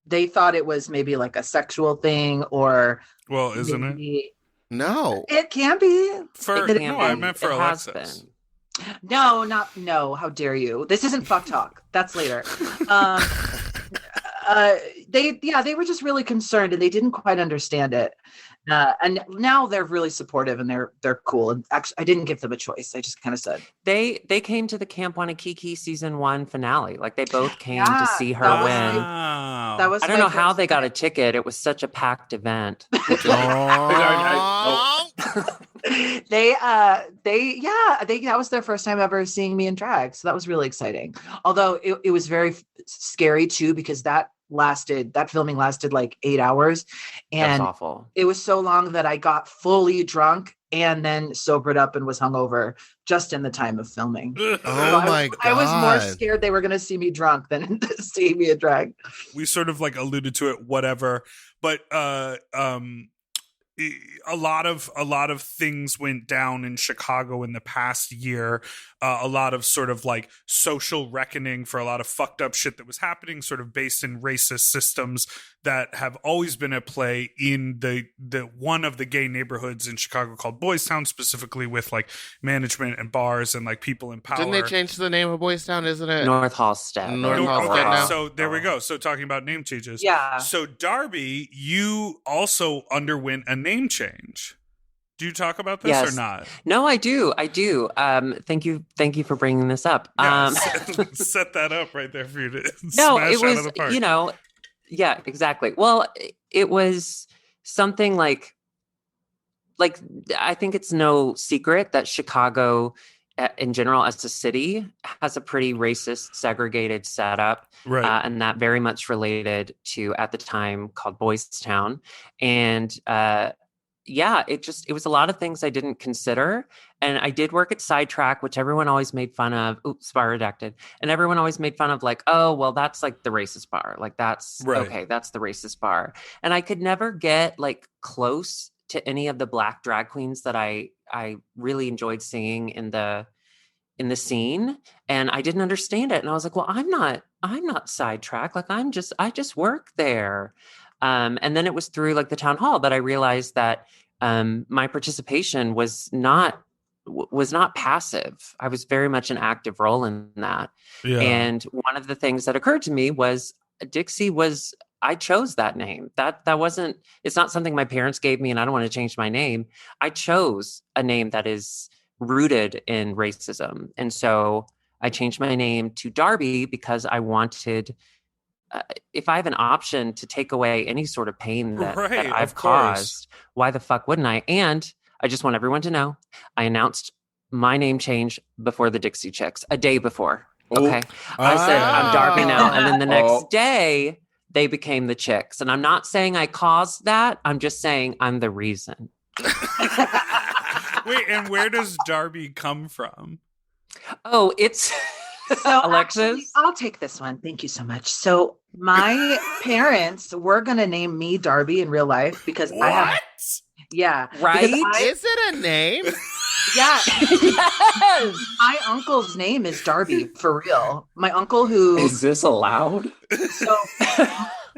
They thought it was maybe like a sexual thing, or Well, isn't it? maybe- No. It can be. For It no, can I be. meant for It has Alexis. been. No. How dare you? This isn't fuck talk. That's later. They were just really concerned, and they didn't quite understand it. And now they're really supportive, and they're cool. And actually, I didn't give them a choice. I just kind of said, They came to the Camp Wanakiki season 1 finale. Like they both came to Yeah, see her that was win. Wow. that was. I don't my know how first they got a time. ticket. It was such a packed event. Oh. That was their first time ever seeing me in drag, so that was really exciting. Although it was very scary too, because that filming lasted like 8 hours, That's and awful. it was so long that I got fully drunk and then sobered up and was hungover just in the time of filming. Oh So I was more God. scared they were going to see me drunk than see me in drag. We sort of like alluded to it, whatever. But a lot of things went down in Chicago in the past year. A lot of sort of like social reckoning for a lot of fucked up shit that was happening, sort of based in racist systems that have always been at play in the one of the gay neighborhoods in Chicago called Boys Town, specifically with like management and bars and like people in power. Didn't they change the name of Boys Town, isn't it? North Hallstead. North No, Hallstead okay, now? so there we go. So talking about name changes. Yeah. So Darby, you also underwent a name change. Do you talk about this Yes. or not? No, I do. Thank you for bringing this up. Yeah, set that up right there for you to No, smash it out of was, the park. Yeah, exactly. Well, it was something like I think it's no secret that Chicago in general as a city has a pretty racist, segregated setup. Right. And that very much related to, at the time, called Boys Town. And it was a lot of things I didn't consider. And I did work at Sidetrack, which everyone always made fun of. Oops, bar redacted. And everyone always made fun of, like, oh, well, that's like the racist bar. Like that's Right. okay, that's the racist bar. And I could never get like close to any of the Black drag queens that I really enjoyed seeing in the scene, and I didn't understand it. And I was like, well, I'm not Sidetrack. Like I just work there. And then it was through like the town hall that I realized that my participation was not passive. I was very much an active role in that. Yeah. And one of the things that occurred to me was I chose that name. That wasn't, it's not something my parents gave me and I don't want to change my name. I chose a name that is rooted in racism. And so I changed my name to Darby because I wanted, if I have an option to take away any sort of pain that I've caused, why the fuck wouldn't I? And I just want everyone to know, I announced my name change before the Dixie Chicks, a day before. Okay. I said, I'm Darby now. And then the next day, they became the Chicks. And I'm not saying I caused that. I'm just saying I'm the reason. Wait, and where does Darby come from? Oh, it's So Alexis. actually, I'll take this one. Thank you so much. So my parents were going to name me Darby in real life because I have, yeah. Right? Is it a name? Yeah. Yes. My uncle's name is Darby for real. My uncle who Is this allowed? so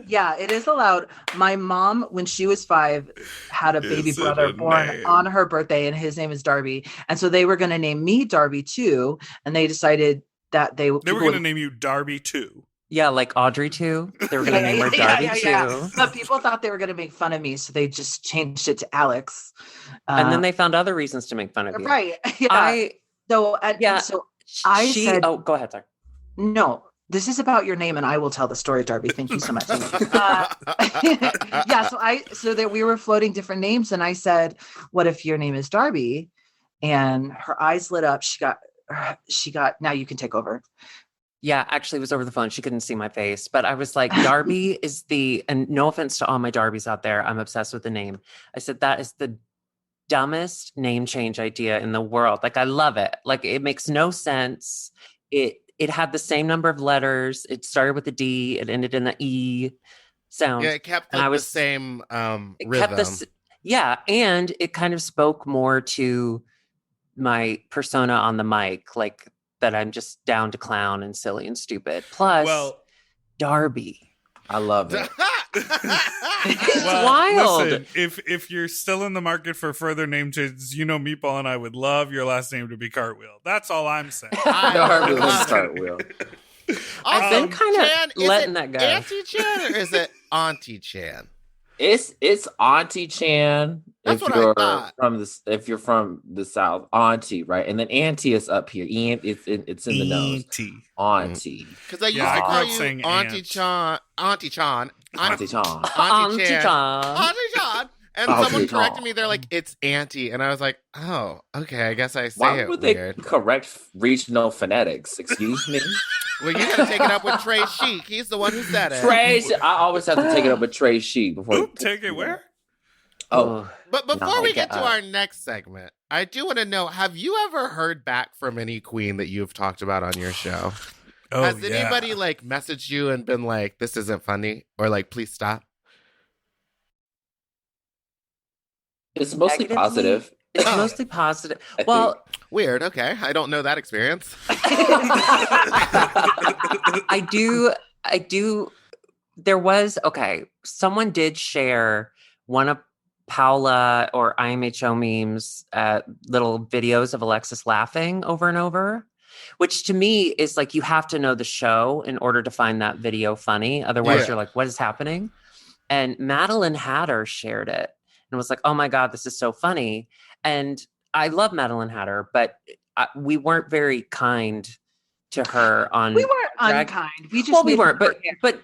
yeah, it is allowed. My mom, when she was 5, had a baby Is it brother a born name? on her birthday, and his name is Darby. And so they were going to name me Darby too, and they decided that they were going to name you Darby too. Yeah, like Audrey too. They were going to name her Darby too. But people thought they were going to make fun of me, so they just changed it to Alex. And then they found other reasons to make fun of you. Right. Yeah. So I said, Oh, go ahead, sorry. no, This is about your name, and I will tell the story, Darby. Thank you so much. Yeah, so that we were floating different names, and I said, "What if your name is Darby?" And her eyes lit up. She got. Now you can take over. Yeah, actually, it was over the phone. She couldn't see my face, but I was like, Darby is and no offense to all my Darbys out there, I'm obsessed with the name. I said, that is the dumbest name change idea in the world. Like, I love it. Like, it makes no sense. It had the same number of letters. It started with a D. It ended in an E sound. Yeah, it kept the same rhythm. Yeah, and it kind of spoke more to my persona on the mic, like that I'm just down to clown and silly and stupid. Plus, Darby. I love it. It's wild. Listen, if you're still in the market for further name changes, Meatball and I would love your last name to be Cartwheel. That's all I'm saying. Darby Lynn Cartwheel. I've been kind of letting that go. Aunty Chan or is it Aunty Chan? It's Aunty Chan. That's what I thought. If you're from the South, Auntie, right? And then Auntie is up here. It's in the nose. Auntie. Because I used to call you Aunty Chan. Aunty Chan. And someone corrected me. They're like, it's Auntie. And I was like, oh, okay. I guess I say Why it would weird. they correct regional phonetics? Excuse me? Well, you got to take it up with Trey Sheik. He's the one who said it. I always have to take it up with Trey Sheik before. Take it where? Oh. But before we get to our next segment, I do want to know, have you ever heard back from any queen that you've talked about on your show? Has anybody messaged you and been like, this isn't funny? Or like, please stop? It's mostly positive. It's mostly positive. Well, weird. Okay. I don't know that experience. I do. There was, someone did share one of Paula or IMHO memes, little videos of Alexis laughing over and over, which to me is like, you have to know the show in order to find that video funny. Otherwise you're like, what is happening? And Madeline Hatter shared it and was like, oh my God, this is so funny. And I love Madeline Hatter, but we weren't very kind to her on. We weren't unkind. We weren't. But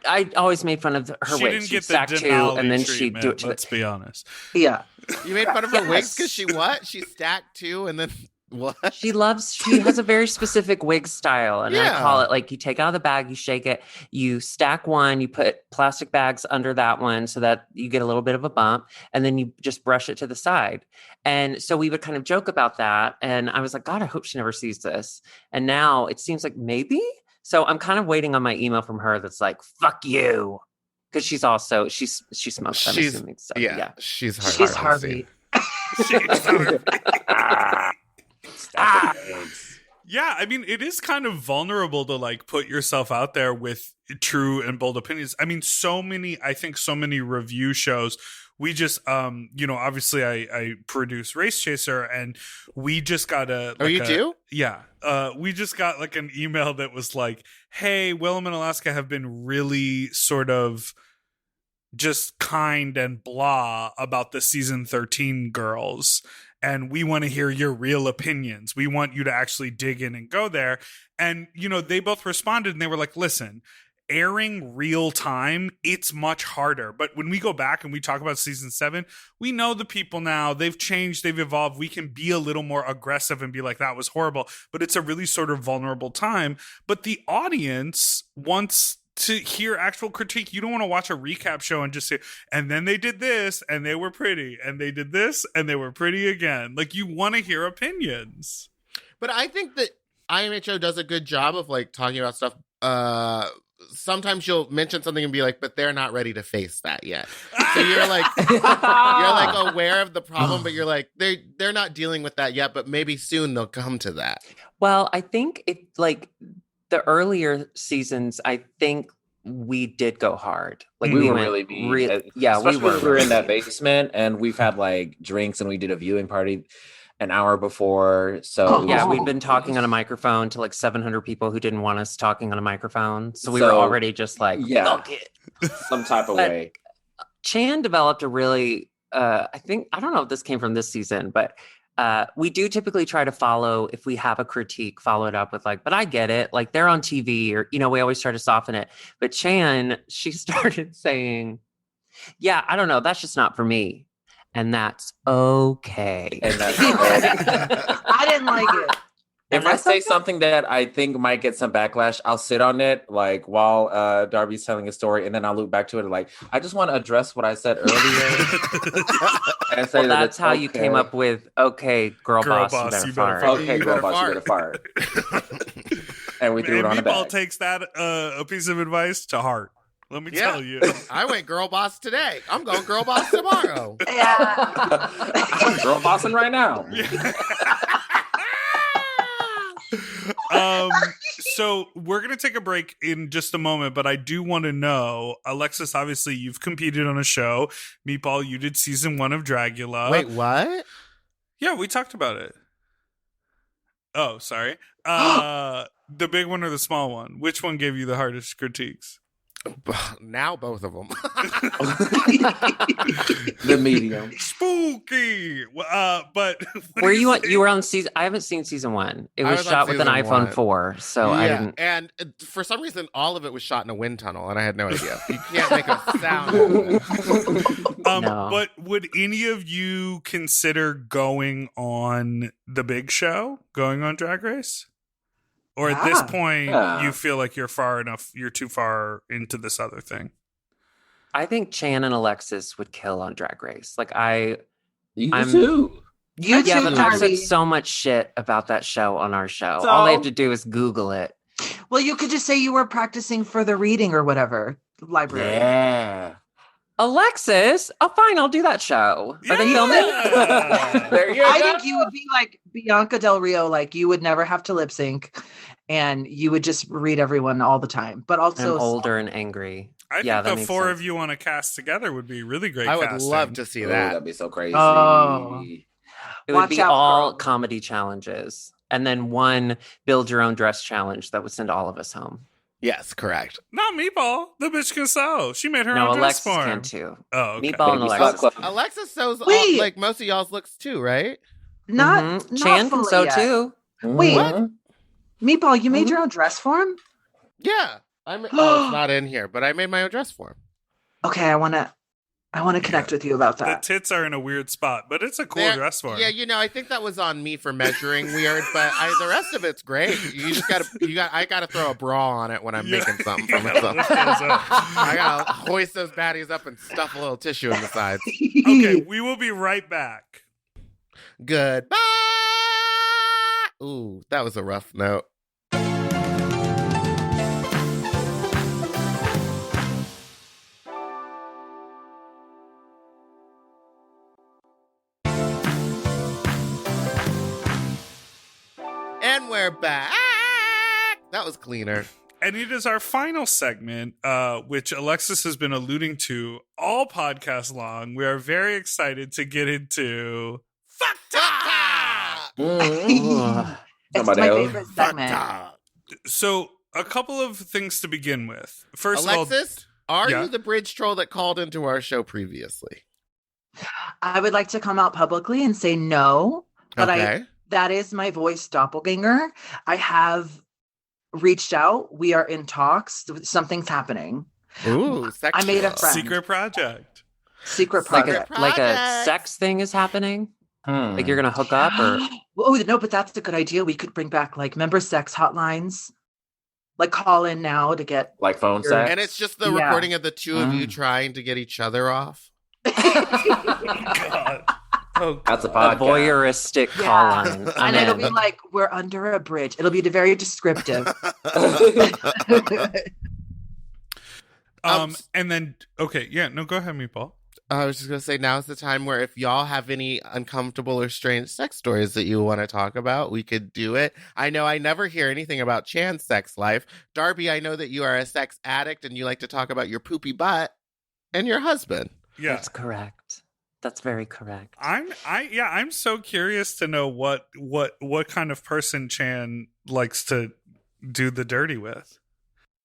I always made fun of her wigs. She stacked two, and then she'd do it to. Let's be honest. Yeah, you made fun of her wigs because she what? She stacked two, and then what? She has a very specific wig style, and I call it like you take out of the bag, you shake it, you stack one, you put plastic bags under that one so that you get a little bit of a bump, and then you just brush it to the side. And so we would kind of joke about that, and I was like, God, I hope she never sees this. And now it seems like maybe. So I'm kind of waiting on my email from her that's like, "Fuck you," because she smokes. I'm assuming. So, she's Harvey. Yeah, I mean, it is kind of vulnerable to like put yourself out there with true and bold opinions. I mean, so many review shows. We just, obviously I produce Race Chaser, and we just got you do? Yeah. We just got like an email that was like, hey, Willem and Alaska have been really sort of just kind and blah about the season 13 girls. And we want to hear your real opinions. We want you to actually dig in and go there. And, they both responded and they were like, listen, airing real time, it's much harder. But when we go back and we talk about season 7, we know the people now. They've changed. They've evolved. We can be a little more aggressive and be like, that was horrible. But it's a really sort of vulnerable time. But the audience wants to hear actual critique. You don't want to watch a recap show and just say, and then they did this and they were pretty, and they did this and they were pretty again. Like, you want to hear opinions. But I think that IMHO does a good job of like talking about stuff. Sometimes you'll mention something and be like, but they're not ready to face that yet. So you're like aware of the problem, but you're like, they're not dealing with that yet, but maybe soon they'll come to that. Well, I think the earlier seasons, I think we did go hard. Like we were really mean. Especially we were in that basement, and we've had like drinks, and we did a viewing party an hour before. So we'd been talking on a microphone to like 700 people who didn't want us talking on a microphone. So we were already just like, fuck it. Some type of way. Chan developed a really, I don't know if this came from this season, but We do typically try to follow, if we have a critique, follow it up with like, but I get it. Like they're on TV or, we always try to soften it. But Chan, she started saying, yeah, I don't know. That's just not for me. And that's okay. And that's I didn't like it. If I say something that I think might get some backlash, I'll sit on it like while Darby's telling a story, and then I'll loop back to it like, I just want to address what I said earlier. And say that's how you came up with, okay, girl boss, you better fart. Okay, girl boss, you better fart. And we threw it on the back. Meatball takes that a piece of advice to heart. Let me tell you. I went girl boss today. I'm going girl boss tomorrow. Yeah. I'm girl bossing right now. So we're gonna take a break in just a moment, but I do want to know, Alexis, obviously you've competed on a show. Meatball, you did season 1 of Dragula. Wait, what? Yeah, we talked about it. Oh, sorry. The big one or the small one? Which one gave you the hardest critiques? Now both of them. The medium. Spooky. But were you on? You were on season. I haven't seen season 1. It was shot with an iPhone 4, so I didn't. And for some reason, all of it was shot in a wind tunnel, and I had no idea. You can't make a sound. No. But would any of you consider going on the big show, going on Drag Race? Or at this point, you feel like you're too far into this other thing? I think Chan and Alexis would kill on Drag Race. Like I'm too. You yeah, too, but I've said Darby. so much shit about that show on our show. So? All they have to do is Google it. Well, you could just say you were practicing for the reading or whatever library. Yeah. Alexis, oh fine, I'll do that show. Are they filming? There you go. I think you would be like Bianca Del Rio, like you would never have to lip sync and you would just read everyone all the time. But also I'm older and angry. I Yeah, think that the 4 makes of you on a cast together would be really great. I would casting. love to see Ooh, that. that'd be so crazy. Oh. It Watch would be out, all girl. comedy challenges. And then one build your own dress challenge that would send all of us home. Yes, correct. Not Meatball. The bitch can sew. She made her No, own dress Alexis form. can too. Oh, okay. Meatball and Baby Alexis. Sock Club. Alexis sews Wait. like most of y'all's looks too, right? not, Mhm. not Chan can fully sew yet. too. Wait. Mhm. Meatball, you made your own dress form? Yeah. It's not in here, but I made my own dress form. Okay, I wanna connect with you about The that. tits are in a weird spot, but it's a cool dress form. Yeah, I think that was on me for measuring weird, but the rest of it's great. I gotta throw a bra on it when I'm making something for myself. I gotta hoist those baddies up and stuff a little tissue in the sides. Okay, we will be right back. Goodbye. Ooh, that was a rough note. And we're back. That was cleaner. And it is our final segment, which Alexis has been alluding to all podcast long. We are very excited to get into Fuck Talk! Mhm. It's Somebody my else. favorite segment. So, a couple of things to begin with. First of all, Alexis, are Yeah. you the bridge troll that called into our show previously? I would like to come out publicly and say no, but Okay. that is my voice doppelganger. I have reached out. We are in talks. Something's happening. Ooh, sexual. I made a friend. secret project. Secret Like project. like a Project. sex thing is happening? Hmm. Like you're gonna hook up or Oh no, but that's a good idea. We could bring back like member sex hotlines. Like call in now to get Like phone You're- sex. And it's just the Yeah. recording of the two of you Mm. trying to get each other off. God. Oh, That's a a podcast. voyeuristic Yeah. call line. and it'll be like we're under a bridge. It'll be very descriptive. And then, okay, yeah, no, go ahead, Meatball. I was just going to say, now's the time where if y'all have any uncomfortable or strange sex stories that you want to talk about, we could do it. I know I never hear anything about Chan's sex life. Darby, I know that you are a sex addict and you like to talk about your poopy butt and your husband. Yeah. That's correct. That's very correct. I'm so curious to know what kind of person Chan likes to do the dirty with.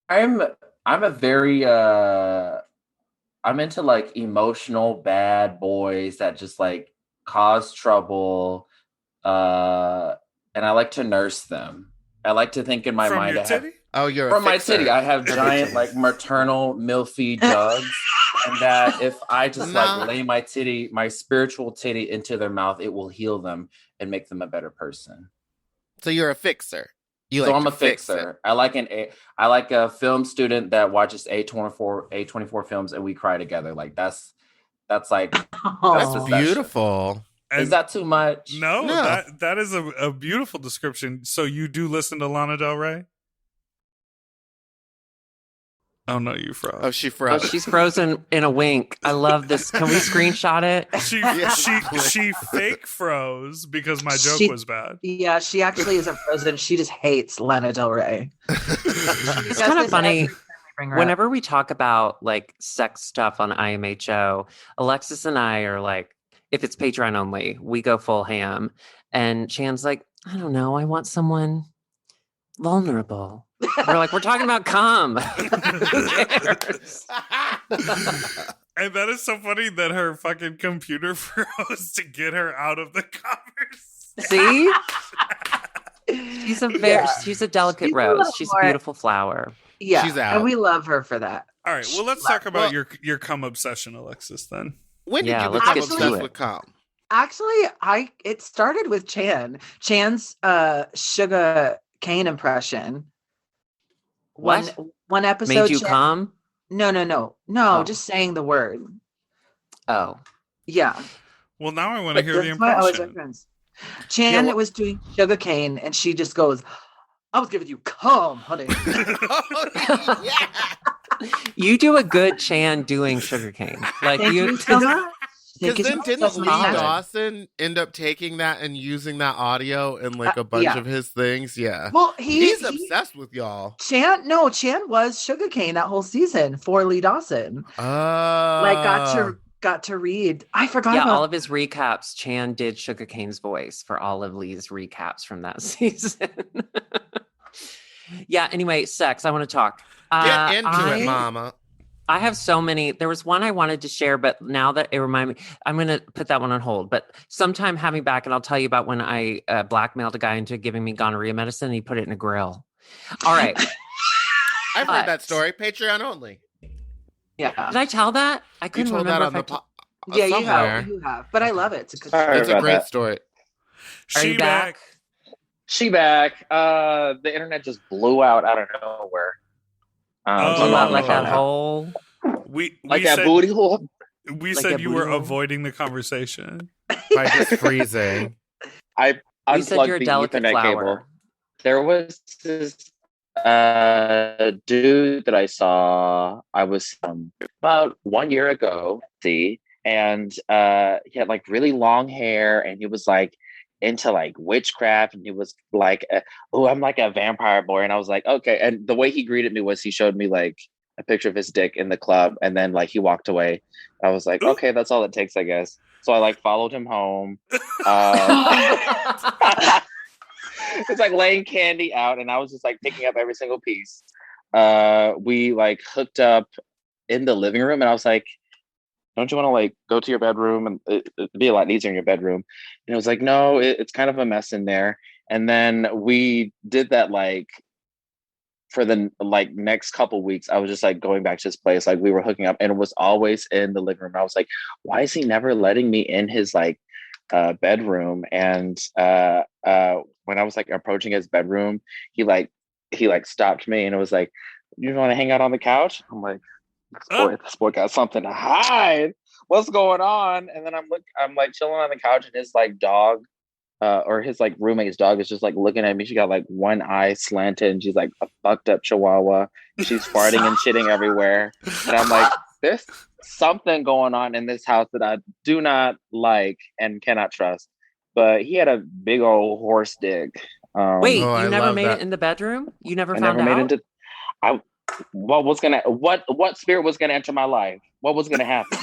I'm a very I'm into like emotional bad boys that just like cause trouble, and I like to nurse them. I like to think in my From mind your I have titty? Oh, you're from a my fixer. titty. I have giant like maternal milfy jugs, and that if I just like lay my spiritual titty into their mouth, it will heal them and make them a better person. So you're a fixer. I'm a fixer. I like a film student that watches A24 films and we cry together. Like that's like That's the beautiful. Is that too much? No. That is a beautiful description. So you do listen to Lana Del Rey? Oh no, you froze. Oh, she froze. Oh, she's frozen in a wink. I love this. Can we screenshot it? She fake froze because my joke was bad. Yeah, she actually isn't frozen. She just hates Lana Del Rey. It's kind of funny. Whenever we talk about like sex stuff on IMHO, Alexis and I are like, if it's Patreon only, we go full ham. And Chan's like, I don't know, I want someone vulnerable. We're like, we're talking about cum. Who cares? And that is so funny that her fucking computer froze to get her out of the conversation. See? She's a delicate rose. She's a beautiful flower. Yeah, she's out. And we love her for that. All right, well, let's talk about your cum obsession, Alexis, then. When did you become obsessed with cum? Actually, it started with Chan's sugar cane impression. What? One episode made you cum? No, just saying the word. Oh. Yeah. Well, now I want to hear the impression. Chan was doing sugar cane, and she just goes, I was giving you cum, honey. You do a good Chan doing sugarcane. Like you Because then didn't Lee Dawson end up taking that and using that audio in like a bunch of his things? Yeah. Well, he's obsessed with y'all. Chan was sugarcane that whole season for Lee Dawson. Got to read. I forgot about all of his recaps. Chan did sugarcane's voice for all of Lee's recaps from that season. Yeah, anyway, sex. I want to talk. Get into it, mama. I have so many. There was one I wanted to share, but now that it reminded me, I'm going to put that one on hold. But sometime have me back and I'll tell you about when I blackmailed a guy into giving me gonorrhea medicine and he put it in a grill. All right. I've heard that story. Patreon only. Yeah. Did I tell that? I couldn't remember. That on you have. But I love it. It's a great story. Are you back? She back. The internet just blew out of nowhere. Like that hole. We that booty hole. We said you were avoiding the conversation by just freezing. I unplugged the Ethernet cable. There was this dude that I saw. I was about 1 year ago. And he had like really long hair, and he was like into like witchcraft, and he was like, oh, I'm like a vampire boy. And I was like, okay. And the way he greeted me was he showed me like a picture of his dick in the club, and then like he walked away. I was like, okay, that's all it takes, I guess. So I like followed him home. It's like laying candy out, and I was just like picking up every single piece. We like hooked up in the living room, and I was like, don't you want to like go to your bedroom? And it'd be a lot easier in your bedroom. And it was like, no, it's kind of a mess in there. And then we did that like for the like next couple weeks. I was just like going back to his place. Like we were hooking up, and it was always in the living room. I was like, why is he never letting me in his like bedroom? And when I was like approaching his bedroom, he stopped me and it was like, you want to hang out on the couch? I'm like, this boy got something to hide. What's going on? And then I'm like chilling on the couch, and his like dog, or his like roommate's dog is just like looking at me. She got like one eye slanted, and she's like a fucked up chihuahua. She's farting and shitting everywhere. And I'm like, there's something going on in this house that I do not like and cannot trust. But he had a big old horse dick. Wait, you never made it in the bedroom? You never found out? What spirit was gonna enter my life? What was gonna happen?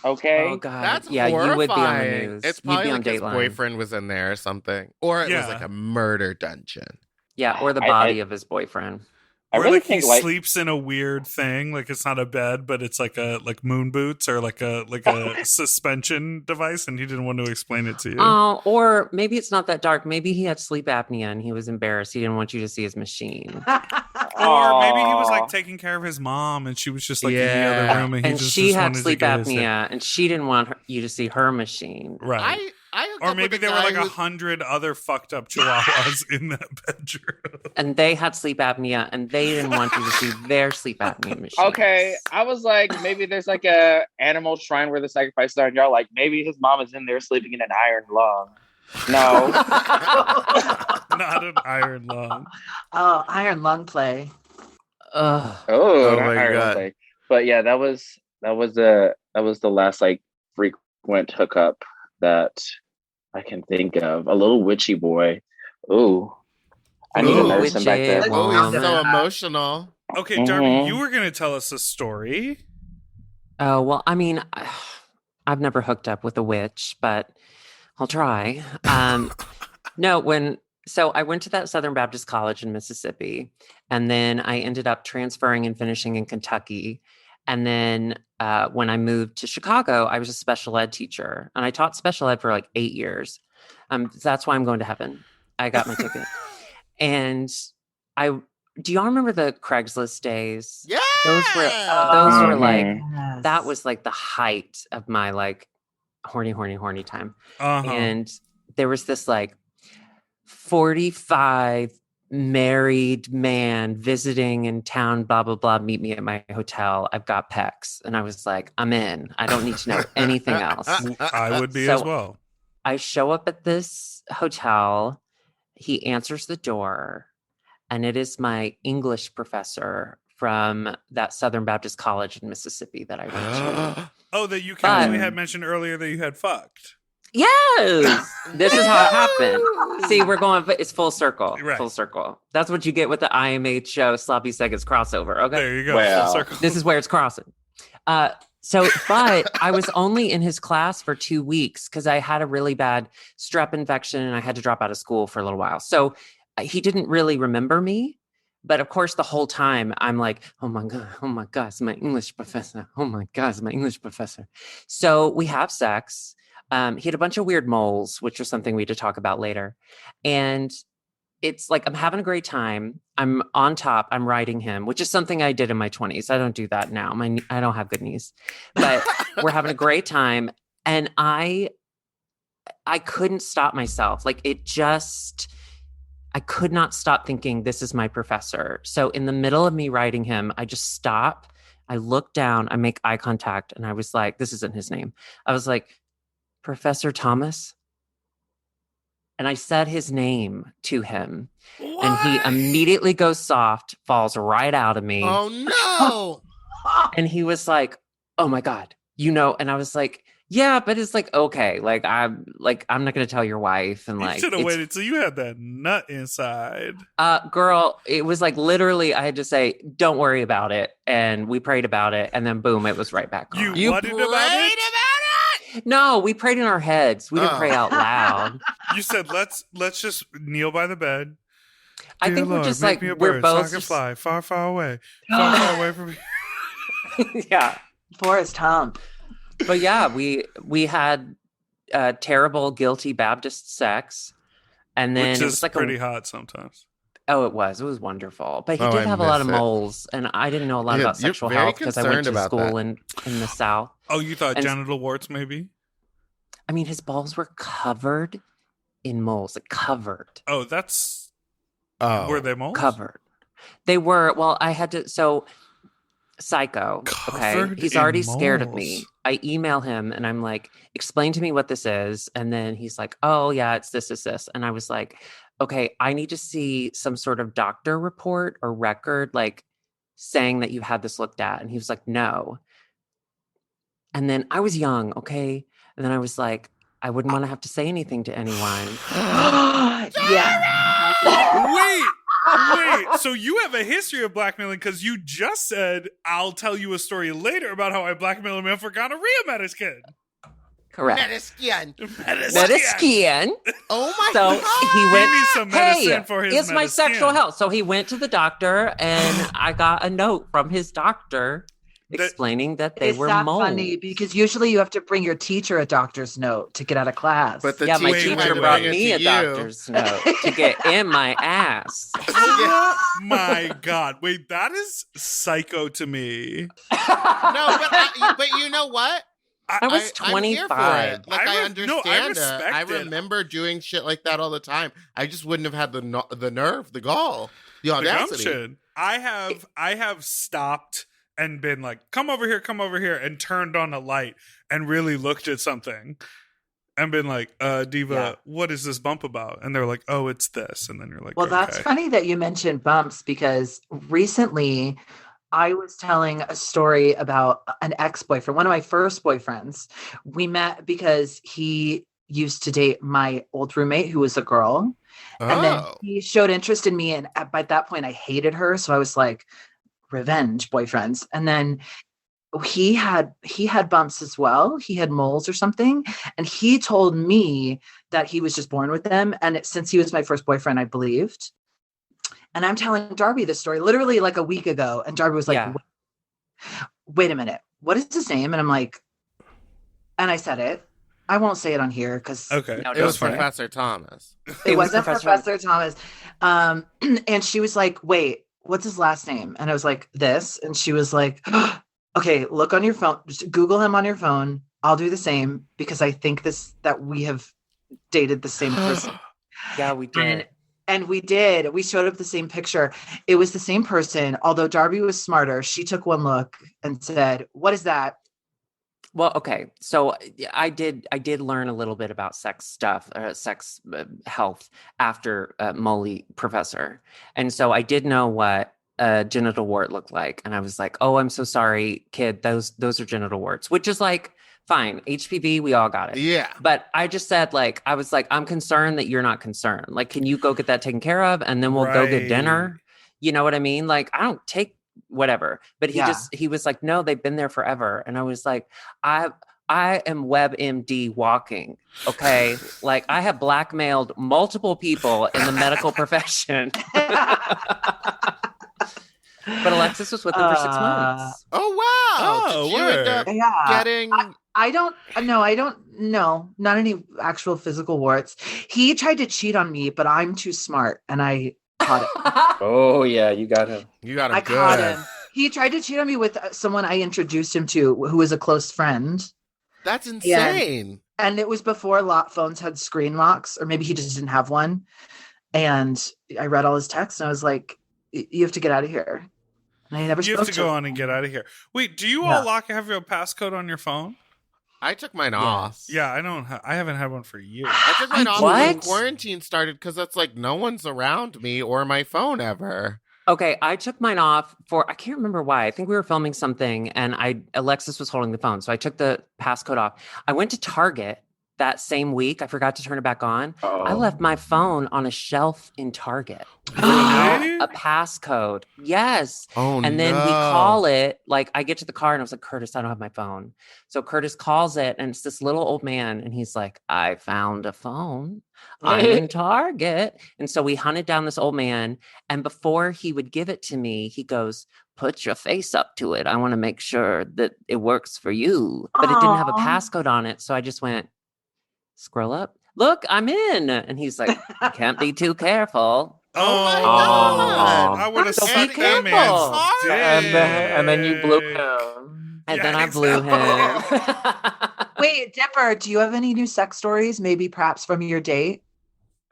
Okay. Oh god. That's horrifying. You would be on the news. It's probably like his Dateline. boyfriend was in there or something. Or it was like a murder dungeon. Yeah, or the body of his boyfriend. I Or really like he think like sleeps in a weird thing, like it's not a bed, but it's like moon boots or like a suspension device, and he didn't want to explain it to you. Or maybe it's not that dark. Maybe he had sleep apnea and he was embarrassed. He didn't want you to see his machine. Or maybe he was like taking care of his mom, and she was just like in the other room, and he she had wanted sleep to get his thing. apnea, and she didn't want you to see her machine. Right. Or maybe there were like 100 other fucked up chihuahuas in that bedroom. And they had sleep apnea, and they didn't want you to see their sleep apnea machine. Okay, I was like, maybe there's like a animal shrine where the sacrifices are, and y'all like, maybe his mom is in there sleeping in an iron lung. No. Not an iron lung. Oh, iron lung play. Oh my iron God. lung play. But yeah, that was the last like frequent hookup that I can think of. A little witchy boy. Ooh. I need to nurse him back there. Oh, he's so emotional. Okay, Darby, you were going to tell us a story. Oh, well, I mean, I've never hooked up with a witch, but I'll try. So I went to that Southern Baptist College in Mississippi, and then I ended up transferring and finishing in Kentucky. And then when I moved to Chicago, I was a special ed teacher, and I taught special ed for like 8 years. That's why I'm going to heaven. I got my ticket. And do y'all remember the Craigslist days? Yeah. Those were like, Yes. that was like the height of my like horny time. Uh-huh. And there was this like 45 married man visiting in town, blah, blah, blah, meet me at my hotel. I've got pecs. And I was like, I'm in. I don't need to know anything else. I would be So as well. I show up at this hotel. He answers the door, and it is my English professor from that Southern Baptist College in Mississippi that I went to. Oh, that you casually had mentioned earlier that you had fucked. Yes, this is how it happened. See, we're going, but it's full circle. Right. Full circle. That's what you get with the IMHO Sloppy Seconds crossover. Okay, There you go. Wow. Full circle. this is where it's crossing. But I was only in his class for 2 weeks because I had a really bad strep infection and I had to drop out of school for a little while. So he didn't really remember me. But of course, the whole time I'm like, oh my God, it's my English professor. Oh my God, it's my English professor. So we have sex. He had a bunch of weird moles, which was something we had to talk about later. And it's like, I'm having a great time. I'm on top. I'm riding him, which is something I did in my 20s. I don't do that now. I don't have good knees, but we're having a great time. And I couldn't stop myself. Like I could not stop thinking, this is my professor. So in the middle of me riding him, I just stop. I look down, I make eye contact. And I was like, this isn't his name. I was like, Professor Thomas. And I said his name to him. What? And he immediately goes soft, falls right out of me. Oh no. And he was like, oh my God, and I was like, yeah, but it's like, okay, I'm not going to tell your wife. And You like, should have waited till you had that nut inside. girl, it was like, literally I had to say, don't worry about it. And we prayed about it. And then boom, it was right back on. You What prayed about it? No, we prayed in our heads. We didn't pray out loud. You said, let's just kneel by the bed. I Dear think Lord, we're just make like, me a we're bird so I both can just, fly far, far away. Far, far away from me. yeah. Forrest Hump. But yeah, we had terrible, guilty Baptist sex. And then Which it is was like pretty hot sometimes. Oh, it was wonderful. But he Oh, did I have a lot of miss it. moles, and I didn't know a lot Yeah, about you're sexual very health because I went concerned to about school that. in the South. Oh, you thought And- genital warts maybe? I mean, his balls were covered in moles, like covered. Oh, that's... Oh. Were they moles? Covered. They were, well, I had to, so psycho, okay? Covered He's in already scared of me. moles. I email him and I'm like, explain to me what this is. And then he's like, oh yeah, it's this. And I was like, okay, I need to see some sort of doctor report or record, like saying that you had this looked at. And he was like, no. And then I was young, okay? And then I was like, I wouldn't want to have to say anything to anyone. Yeah. Wait. So you have a history of blackmailing because you just said, I'll tell you a story later about how I blackmailed a man for gonorrhea medicine. Correct. Mediscian. Mediscian. Oh my So God. he He went, needs some medicine hey, for his it's my medicine. sexual health. So he went to the doctor and I got a note from his doctor explaining that they Is were that moles. funny? Because usually you have to bring your teacher a doctor's note to get out of class. But the Yeah, my teacher Wait, teacher wait, brought wait. me a doctor's note to get in my ass. Oh my God. Wait, that is psycho to me. No, but you know what? I was I'm here for 25. it. Like, I understand it. respect I it. remember doing shit like that all the time. I just wouldn't have had the nerve, the gall, the audacity. Gumption. I have stopped and been like, come over here, and turned on a light and really looked at something and been like, Diva, Yeah. what is this bump about? And they're like, oh, it's this. And then you're like, well, okay. that's funny that you mentioned bumps because recently I was telling a story about an ex-boyfriend, one of my first boyfriends. We met because he used to date my old roommate who was a girl. And then he showed interest in me. And by that point, I hated her. So I was like, revenge boyfriends. And then he had bumps as well. He had moles or something. And he told me that he was just born with them. And since he was my first boyfriend, I believed. And I'm telling Darby this story literally like a week ago. And Darby was like, Yeah. wait a minute. What is his name? And I'm like, and I said it. I won't say it on here because Okay. No, It was don't say Professor Thomas. it was wasn't Professor Thomas. And she was like, wait, what's his last name? And I was like, this. And she was like, okay, look on your phone. Just Google him on your phone. I'll do the same because I think that we have dated the same person. Yeah, we did. And we did. We showed up the same picture. It was the same person. Although Darby was smarter, she took one look and said, what is that? Well, okay. So I did learn a little bit about sex stuff, sex health after Molly Professor. And so I did know what a genital wart looked like. And I was like, oh, I'm so sorry, kid. Those are genital warts, which is like, fine. HPV, we all got it. Yeah. But I just said, like, I was like, I'm concerned that you're not concerned. Like, can you go get that taken care of? And then we'll go get dinner. You know what I mean? Like, I don't take whatever. But he was like, no, they've been there forever. And I was like, I am WebMD walking. Okay. Like, I have blackmailed multiple people in the medical profession. But Alexis was with him for 6 months. Oh, wow. Oh, Did you end up Yeah. getting... I don't know. Not any actual physical warts. He tried to cheat on me, but I'm too smart and I caught it. Oh yeah, you got him. You got him I good. caught him. He tried to cheat on me with someone I introduced him to who was a close friend. That's insane. And it was before phones had screen locks, or maybe he just didn't have one. And I read all his texts and I was like, you have to get out of here. And I never You spoke have to go on and get out of here. Wait, do you all have your passcode on your phone? I took mine off. Yeah, I don't. I haven't had one for years. I took mine off What? when quarantine started because that's like no one's around me or my phone ever. Okay, I took mine off I can't remember why. I think we were filming something and Alexis was holding the phone. So I took the passcode off. I went to Target that same week. I forgot to turn it back on. Oh. I left my phone on a shelf in Target Really? without a passcode. Yes. Oh, And then we call it, like I get to the car and I was like, Curtis, I don't have my phone. So Curtis calls it and it's this little old man. And he's like, I found a phone. I'm in Target. And so we hunted down this old man. And before he would give it to me, he goes, put your face up to it. I want to make sure that it works for you. But it didn't have a Aw. passcode on it. So I just went, scroll up. Look, I'm in. And he's like, you can't be too careful. Oh my God. I would have So be sucked that man's careful. dick. And then you blew him. And Yeah, then I blew exactly. him. Wait, Dipper, do you have any new sex stories? Maybe perhaps from your date?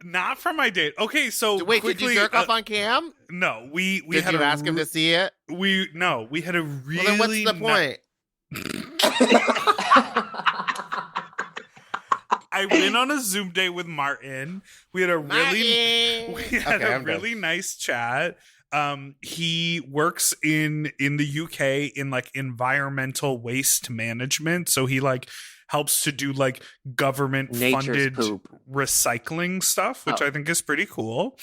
Not from my date. Okay, so Wait, quickly, did you jerk off on cam? No, we Did had you ask him to see it? we had a really. Well, then what's the point? I went on a Zoom date with Martin. We had a really nice chat. He works in the UK in like environmental waste management, so he like helps to do like government Nature's funded poop. recycling stuff, which I think is pretty cool.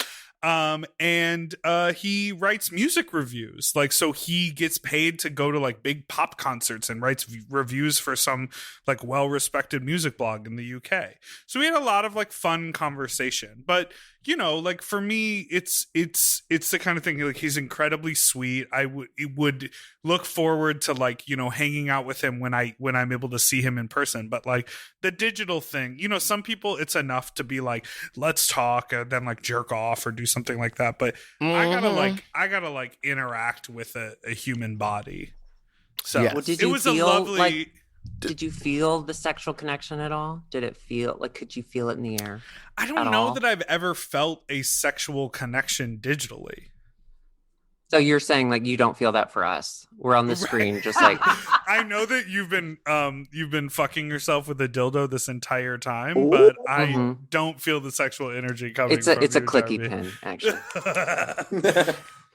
And he writes music reviews. Like, so he gets paid to go to like big pop concerts and writes reviews for some like well-respected music blog in the UK. So we had a lot of like fun conversation. But you know, like for me, it's the kind of thing, like he's incredibly sweet. I would look forward to like, you know, hanging out with him when I'm able to see him in person. But like the digital thing, you know, some people it's enough to be like, let's talk, and then like jerk off or do something like that. But I gotta like interact with a human body. So Yes. Well, did it you was feel a lovely. like- Did you feel the sexual connection at all? Did it feel like, could you feel it in the air? I don't at know all? that I've ever felt a sexual connection digitally. So you're saying like you don't feel that for us? We're on the screen, just like I know that you've been fucking yourself with a dildo this entire time, but I don't feel the sexual energy coming. it's a from clicky Darby. pin, actually.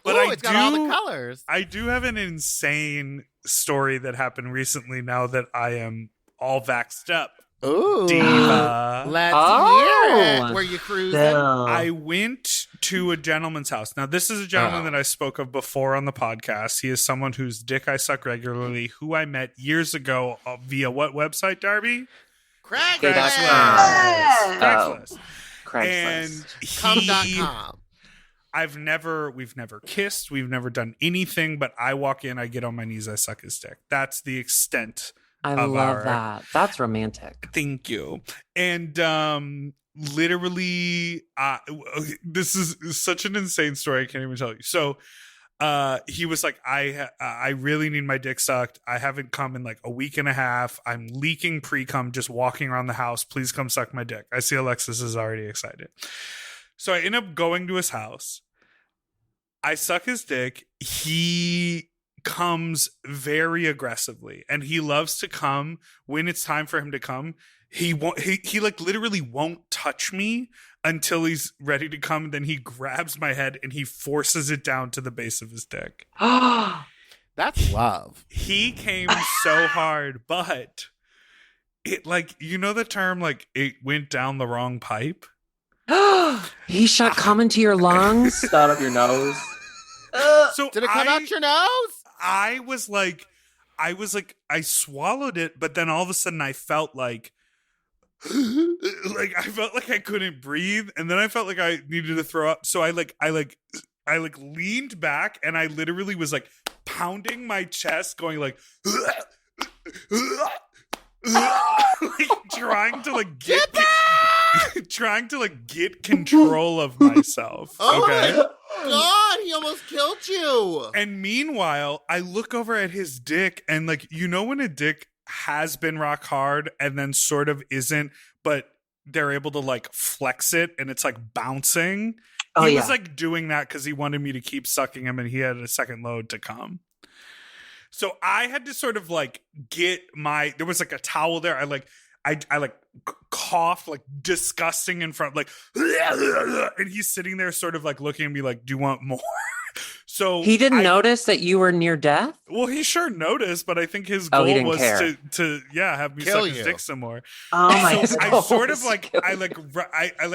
But It's got all the colors. I do have an insane story that happened recently. Now that I am all vaxxed up, Ooh. diva. Let's Oh. hear it. Were you cruising? I went to a gentleman's house. Now, this is a gentleman that I spoke of before on the podcast. He is someone whose dick I suck regularly, who I met years ago via what website, Darby? Craigslist. Craigslist. Craigslist. And Come.com. we've never kissed, we've never done anything, but I walk in, I get on my knees, I suck his dick. That's the extent. I of love our- that. That's romantic. Thank you. And literally, this is such an insane story. I can't even tell you. So he was like, I really need my dick sucked. I haven't come in like a week and a half. I'm leaking pre-cum just walking around the house. Please come suck my dick. I see Alexis is already excited. So I end up going to his house. I suck his dick. He comes very aggressively, and he loves to come when it's time for him to come. He like literally won't touch me until he's ready to come. Then he grabs my head and he forces it down to the base of his dick. That's love. He came so hard, but it, like, you know the term, like, it went down the wrong pipe? He shot cum into your lungs. Out of your nose. So Did it come out your nose? I swallowed it, but then all of a sudden I felt like I felt like I couldn't breathe, and then I felt like I needed to throw up. So I leaned back, and I literally was like pounding my chest, going like trying to get control of myself. Oh Okay. my God, he almost killed you. And meanwhile, I look over at his dick, and like, you know when a dick has been rock hard and then sort of isn't, but they're able to like flex it and it's like bouncing. He was like doing that because he wanted me to keep sucking him, and he had a second load to come. So I had to sort of like there was like a towel there. I cough like disgusting in front, like, and he's sitting there sort of like looking at me like, do you want more? So He didn't notice that you were near death? Well, he sure noticed, but I think his goal was care. to have me Kill suck his you. dick some more. Oh my So God. I sort of like I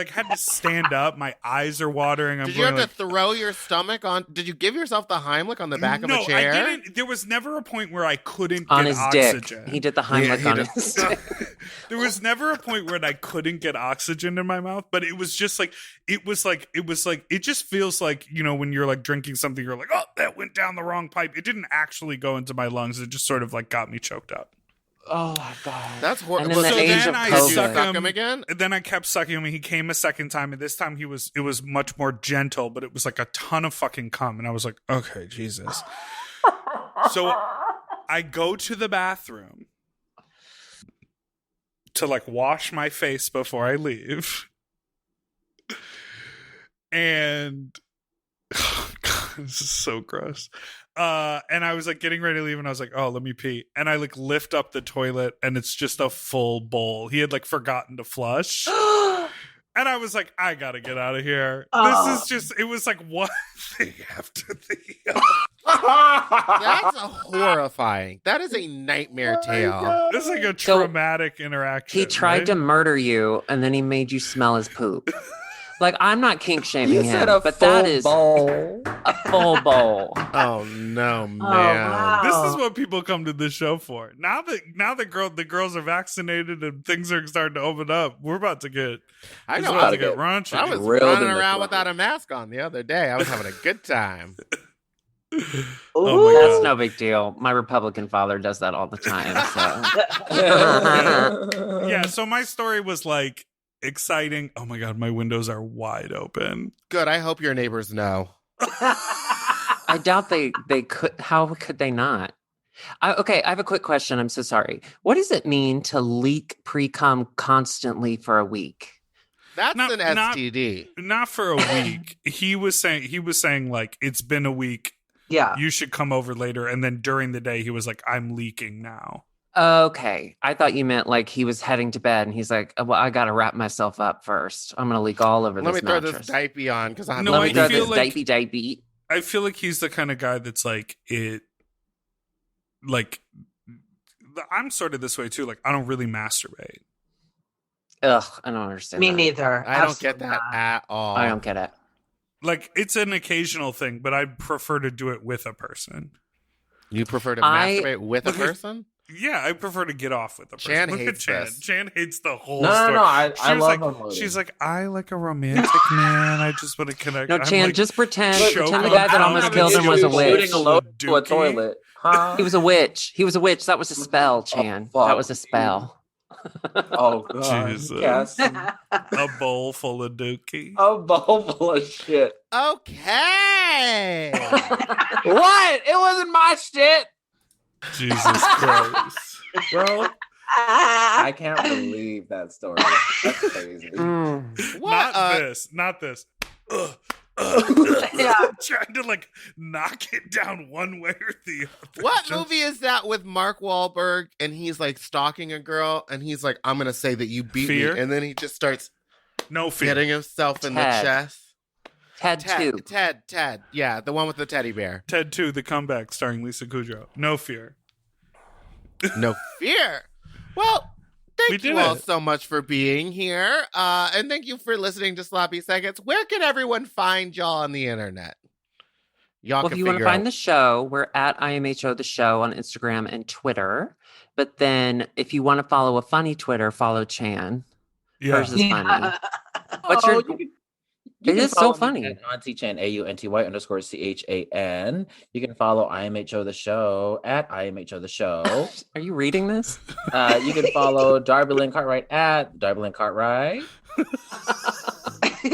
had to stand up. My eyes are watering. I'm Did you have going to throw your stomach on? Did you give yourself the Heimlich on the back of no, a chair? I didn't. There was never a point where I couldn't On get his oxygen. dick. He did the Heimlich he on did. his dick. There was never a point where I couldn't get oxygen in my mouth, but it was just like it just feels like, you know, when you're like drinking something, you're like, oh, that went down the wrong pipe. It didn't actually go into my lungs. It just sort of like got me choked up. Oh my God. That's And horrible. in the So age then of I suck COVID. him again. And then I kept sucking him, and he came a second time, and this time it was much more gentle, but it was like a ton of fucking cum, and I was like, okay, Jesus. So I go to the bathroom to like wash my face before I leave. And oh God, this is so gross. And I was like getting ready to leave, and I was like, oh, let me pee. And I like lift up the toilet, and it's just a full bowl. He had like forgotten to flush. And I was like, I gotta get out of here. This is just, it was like one thing after the other. That's horrifying. That is a nightmare tale. It's like a So, traumatic interaction. He tried right? to murder you, and then he made you smell his poop. Like, I'm not kink shaming You him, said a but full that is bowl. a full bowl. Oh no, man! wow. This is what people come to this show for. Now that the girls are vaccinated and things are starting to open up, we're about to get. I It's know. about I to get raunchy. I was Grilled running in the around club. without a mask on the other day. I was having a good time. Oh my That's God. no big deal. My Republican father does that all the time. So. Yeah. So my story was like exciting. Oh my God, my windows are wide open. Good. I hope your neighbors know. I doubt they could. How could they not? Okay, I have a quick question. I'm so sorry. What does it mean to leak pre-cum constantly for a week? That's Not- an not- STD. Not for a week. He was saying like it's been a week. Yeah. You should come over later. And then during the day, he was like, I'm leaking now. Okay, I thought you meant like he was heading to bed and he's like, well, I got to wrap myself up first. I'm going to leak all over Let me this throw mattress. this diaper on because I'm. No, Let I me throw feel this like- diaper. I feel like he's the kind of guy that's like I'm sort of this way too. Like, I don't really masturbate. Ugh, I don't understand. Me that. neither. I don't get Absolutely that not. at all. I don't get it. Like, it's an occasional thing, but I prefer to do it with a person. You prefer to I- masturbate with a Look at- person? Yeah, I prefer to get off with a person. Chan Look hates at Chan. this. Chan hates the whole No, story. I She was love like, unloading. she's like, I like a romantic man. I just want to connect. No, I'm Chan, like, just pretend. choke Pretend the on guy that top almost of killed it. him was a Shooting witch. Shooting a load to a Dookie. toilet. Huh? He was a witch. He was a witch. That was a spell, Chan. fuck. That was a spell. Oh god. Jesus. Yes. a bowl full of dookie. A bowl full of shit. Okay. What? It wasn't my shit, Jesus Christ. bro. I can't believe that story. That's crazy. Mm. What? Not this. Yeah. Trying to like knock it down one way or the other. What Just- movie is that with Mark Wahlberg and he's like stalking a girl and he's like, I'm gonna say that you beat Fear? me, and then he just starts No fear. hitting himself in the Ted. chest. Ted 2. Ted. Yeah, the one with the teddy bear. Ted 2, The Comeback, starring Lisa Kudrow. No fear. No fear. Well, We thank did you all it. so much for being here. And thank you for listening to Sloppy Seconds. Where can everyone find y'all on the internet? Y'all Well, if can you want to figure find out. the show, we're at IMHO The Show on Instagram and Twitter. But then if you want to follow a funny Twitter, follow Chan. Yeah. Hers is funny. What's your... You It can is so follow me funny. at Aunty Chan, AUNTY_CHAN. You can follow IMHO The Show at IMHO The Show. Are you reading this? You can follow Darby Lynn Cartwright at Darby Lynn Cartwright. You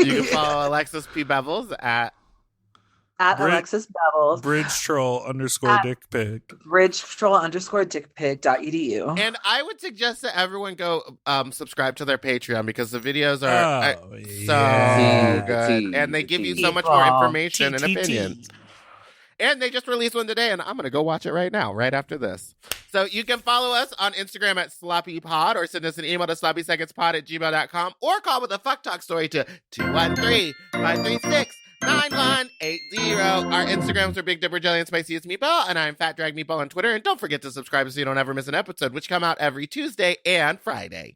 can follow Alexis P. Bevels at At Brit- Alexis Bevels. Bridge troll _ dick pic. bridgetroll_dickpic.edu. And I would suggest that everyone go subscribe to their Patreon because the videos are Oh, so yeah. good. And they give you so much People. more information and TTT. opinions. And they just released one today, and I'm going to go watch it right now, right after this. So you can follow us on Instagram at SloppyPod or send us an email to sloppysecondspod@gmail.com or call with a fuck talk story to 213-536-9180. Our Instagrams are Big Dipper, Jelly, and Spiciest Meatball, and I'm Fat Drag Meatball on Twitter. And don't forget to subscribe so you don't ever miss an episode, which come out every Tuesday and Friday.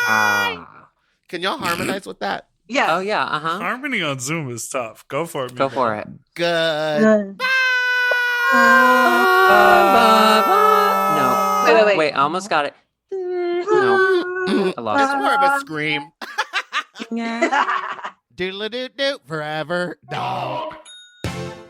Goodbye! Can y'all harmonize with that? Yes. Oh, yeah. Uh-huh. Harmony on Zoom is tough. Go for it. Go for it. Good. No. Wait. Wait, I almost got it. No. I lost It's it. more of a scream. Doodle-doo-doo, forever dog.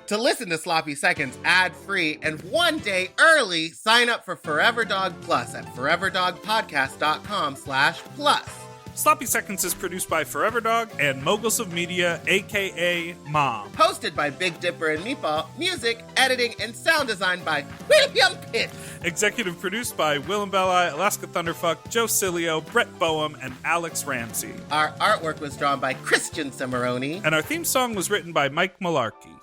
To listen to Sloppy Seconds ad-free and one day early, sign up for Forever Dog Plus at foreverdogpodcast.com/plus. Sloppy Seconds is produced by Forever Dog and Moguls of Media, a.k.a. Mom. Hosted by Big Dipper and Meatball, music, editing, and sound design by William Pitt. Executive produced by Willem Belli, Alaska Thunderfuck, Joe Cilio, Brett Boehm, and Alex Ramsey. Our artwork was drawn by Christian Cimarroni. And our theme song was written by Mike Malarkey.